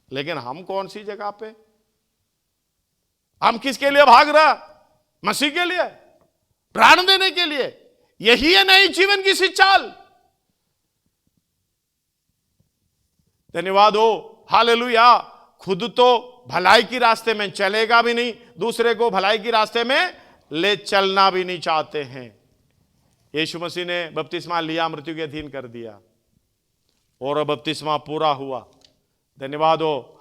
लेकिन हम कौन सी जगह पे, हम किसके लिए भाग रहा? मसीह के लिए, प्राण देने के लिए। यही है नई जीवन की सी चाल। धन्यवाद हो। हालेलुया, खुद तो भलाई की रास्ते में चलेगा भी नहीं, दूसरे को भलाई की रास्ते में ले चलना भी नहीं चाहते हैं। यीशु मसीह ने बपतिस्मा लिया, मृत्यु के अधीन कर दिया और बपतिस्मा पूरा हुआ। धन्यवाद हो।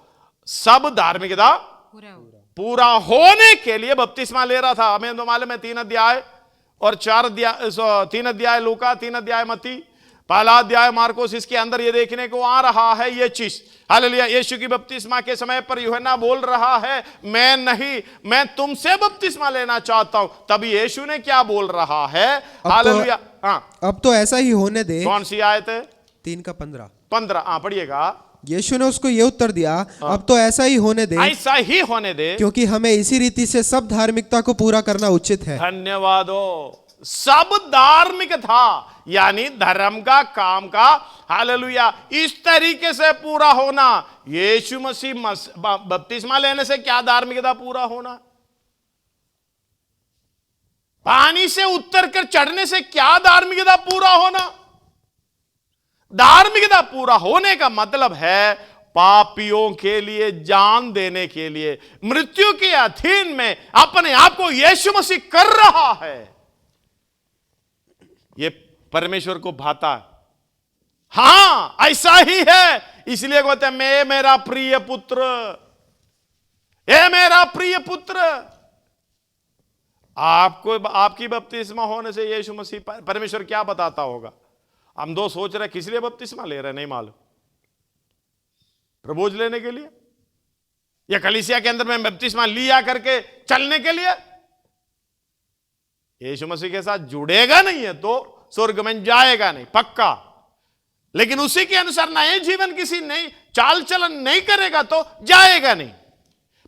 सब धार्मिकता पूरा होने के लिए बपतिस्मा ले रहा था। हमें तो मालूम है 3 अध्याय और 3 अध्याय लूका, 3 अध्याय मत्ती, पहला अध्याय मार्कोस, इसके अंदर ये देखने को आ रहा है ये चीज। हालेलुया, यीशु की बपतिस्मा के समय पर यूहन्ना बोल रहा है, मैं नहीं, मैं तुमसे बपतिस्मा लेना चाहता हूं। तभी यीशु ने क्या बोल रहा है? हालेलुया। अब तो ऐसा ही होने दे। कौन सी आयत है? 3 का 15। पढ़िएगा। यीशु ने उसको ये उत्तर दिया, अब तो ऐसा ही होने दे, ऐसा ही होने दे, क्योंकि हमें इसी रीति से सब धार्मिकता को पूरा करना उचित है। धन्यवाद हो। सब धार्मिक था, यानी धर्म का काम का हालेलुया इस तरीके से पूरा होना। यीशु मसीह बपतिस्मा लेने से क्या धार्मिकता पूरा होना? पानी से उतर कर चढ़ने से क्या धार्मिकता पूरा होना? धार्मिकता पूरा होने का मतलब है पापियों के लिए जान देने के लिए मृत्यु के अधीन में अपने आप को यीशु मसीह कर रहा है। ये परमेश्वर को भाता है। हां, ऐसा ही है। इसलिए कहते हैं मैं मेरा प्रिय पुत्र, ये मेरा प्रिय पुत्र। आपको आपकी बपतिस्मा होने से यीशु मसीह परमेश्वर क्या बताता होगा? हम दो सोच रहे किस लिए बपतिस्मा ले रहे, नहीं मालूम। प्रबोध लेने के लिए या कलीसिया के अंदर में बपतिस्मा लिया करके चलने के लिए? यीशु मसीह के साथ जुड़ेगा नहीं है तो स्वर्ग में जाएगा नहीं, पक्का। लेकिन उसी के अनुसार नए जीवन किसी नई चाल चलन नहीं करेगा तो जाएगा नहीं।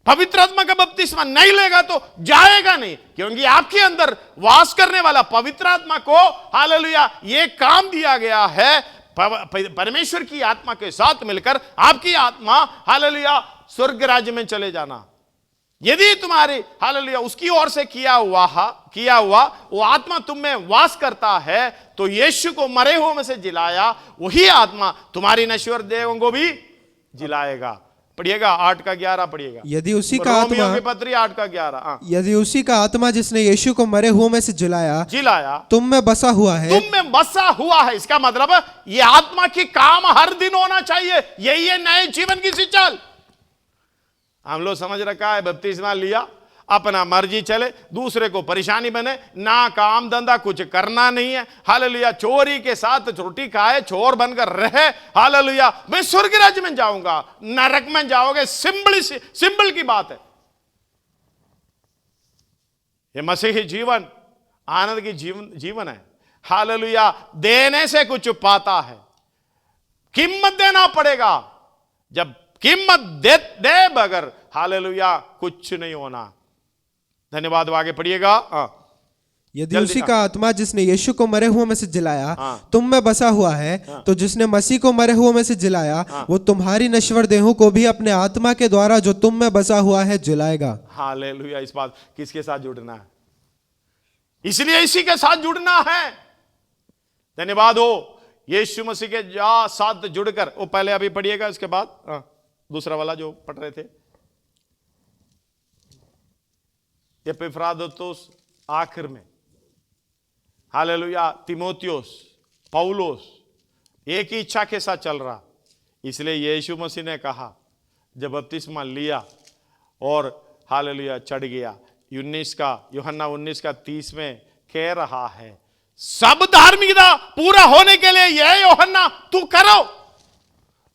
पवित्र आत्मा का बपतिस्मा नहीं लेगा तो जाएगा नहीं, क्योंकि आपके अंदर वास करने वाला पवित्र आत्मा को हालेलुया ये काम दिया गया है परमेश्वर की आत्मा के साथ मिलकर आपकी आत्मा हालेलुया स्वर्ग राज्य में चले जाना। यदि तुम्हारी हालेलुया उसकी ओर से किया हुआ वो आत्मा तुम में वास करता है तो यीशु को मरे हुए में से जिलाया वही आत्मा तुम्हारी नश्वर देहों को भी जिलाएगा। पढ़िएगा 8 का 11 पढ़िएगा। यदि उसी का आत्मा की पत्री 8 का 11 यदि उसी का आत्मा जिसने यीशु को मरे हुए में से जिलाया तुम में बसा हुआ है, इसका मतलब ये आत्मा की काम हर दिन होना चाहिए। यही है नए जीवन की सिंचाई। हम लोग समझ रखा है बपतिस्मा लिया अपना मर्जी चले, दूसरे को परेशानी बने, ना काम धंधा कुछ करना नहीं है, हालेलुया चोरी के साथ रोटी खाए, चोर बनकर रहे, हालेलुया मैं स्वर्ग राज्य में जाऊंगा, नरक में जाओगे, सिंपल की बात है। ये मसीही जीवन आनंद की जीवन है। हालेलुया देने से कुछ पाता है, कीमत देना पड़ेगा। जब कीमत दे बगैर हालेलुया कुछ नहीं होना। धन्यवाद। आगे पढ़िएगा। यदि उसी का आत्मा जिसने यीशु को मरे हुए में से जिलाया तुम में बसा हुआ है तो जिसने मसीह को मरे हुए में से जिलाया वो तुम्हारी नश्वर देहों को भी अपने आत्मा के द्वारा जो तुम में बसा हुआ है जिलाएगा। हालेलुया। इस बात किसके साथ जुड़ना है? इसलिए इसी के साथ जुड़ना है। धन्यवाद हो यीशु मसीह के साथ जुड़कर। वो पहले अभी पढ़िएगा, इसके बाद दूसरा वाला जो पढ़ रहे थे एपिफ्रादोतुस आखिर में, हालेलुया तीमुथियुस, पौलुस एक ही इच्छा के साथ चल रहा। इसलिए यीशु मसीह ने कहा जब बपतिस्मा लिया और हालेलुया चढ़ गया, यूहन्ना 19:30 में कह रहा है सब धार्मिकता पूरा होने के लिए यह यूहन्ना तू करो।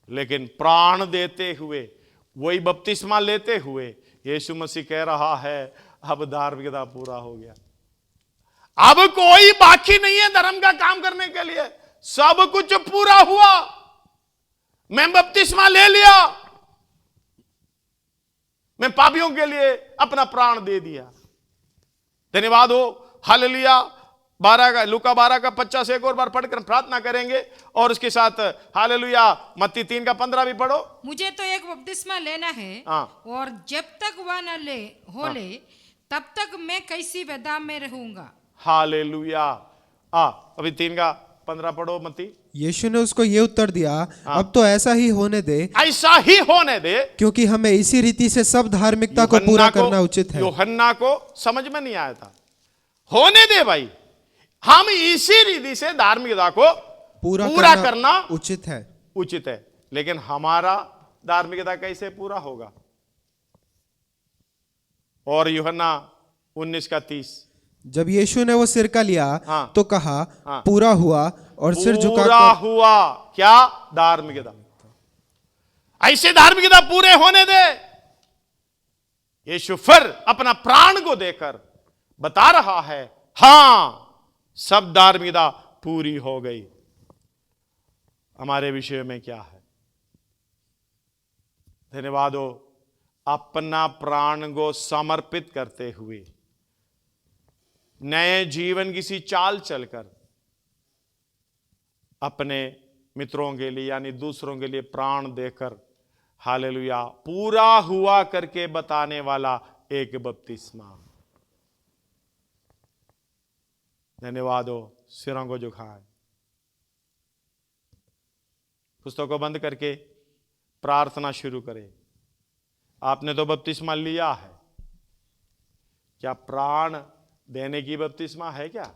लेकिन प्राण देते हुए वही बपतिस्मा लेते हुए यीशु मसीह कह रहा है अब धार्मिकता पूरा हो गया, अब कोई बाकी नहीं है धर्म का काम करने के लिए, सब कुछ पूरा हुआ। मैं बपतिस्मा ले लिया, मैं पापियों के लिए अपना प्राण दे दिया। धन्यवाद हो। हालेलुया। लूका 12:50 एक और बार पढ़कर प्रार्थना करेंगे और उसके साथ हालेलुया मत्ती 3:15 भी पढ़ो। मुझे तो एक बपतिस्मा लेना है और जब तक वह न ले तब तक मैं कैसी वेदाम में रहूंगा। हालेलुया। अभी 3:15 पढ़ो मत्ती। यीशु ने उसको ये उत्तर दिया अब तो ऐसा ही होने दे, क्योंकि हमें इसी रीति से सब धार्मिकता को पूरा करना उचित है। यूहन्ना को समझ में नहीं आया था। होने दे भाई, हम इसी रीति से धार्मिकता को पूरा करना उचित है। लेकिन हमारा धार्मिकता कैसे पूरा होगा? और यूहन्ना 19:30 जब यीशु ने वो सिरका लिया तो कहा पूरा हुआ और सिर झुका। पूरा हुआ क्या? धार्मिकता। ऐसे धार्मिकता पूरे होने दे। यीशु फिर अपना प्राण को देकर बता रहा है हां सब धार्मिकता पूरी हो गई। हमारे विषय में क्या है? धन्यवाद हो। अपना प्राण को समर्पित करते हुए नए जीवन की सी चाल चलकर अपने मित्रों के लिए यानी दूसरों के लिए प्राण देकर हालेलुया पूरा हुआ करके बताने वाला एक बपतिस्मा। धन्यवाद हो, सिरों को झुकाएं, पुस्तक को बंद करके प्रार्थना शुरू करें। आपने तो बपतिस्मा लिया है, क्या प्राण देने की बपतिस्मा है क्या?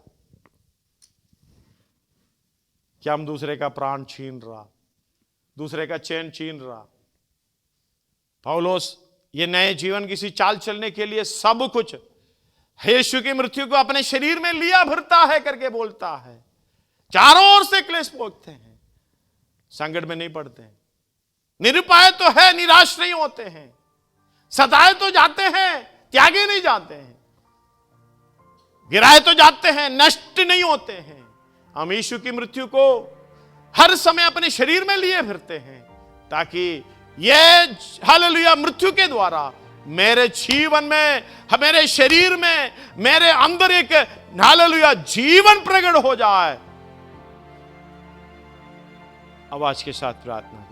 क्या हम दूसरे का प्राण छीन रहा, दूसरे का चैन छीन रहा? पौलुस ये नए जीवन की सी चाल चलने के लिए सब कुछ यीशु की मृत्यु को अपने शरीर में लिया भरता है करके बोलता है। चारों ओर से क्लेश भोगते हैं, संकट में नहीं पड़ते हैं, निरुपाय तो है, निराश नहीं होते हैं, सताए तो जाते हैं, त्यागे नहीं जाते हैं, गिराए तो जाते हैं, नष्ट नहीं होते हैं। हम यीशु की मृत्यु को हर समय अपने शरीर में लिए फिरते हैं ताकि ये हालेलुया मृत्यु के द्वारा मेरे जीवन में, मेरे शरीर में, मेरे अंदर एक हालेलुया जीवन प्रकट हो जाए। आवाज के साथ प्रार्थना।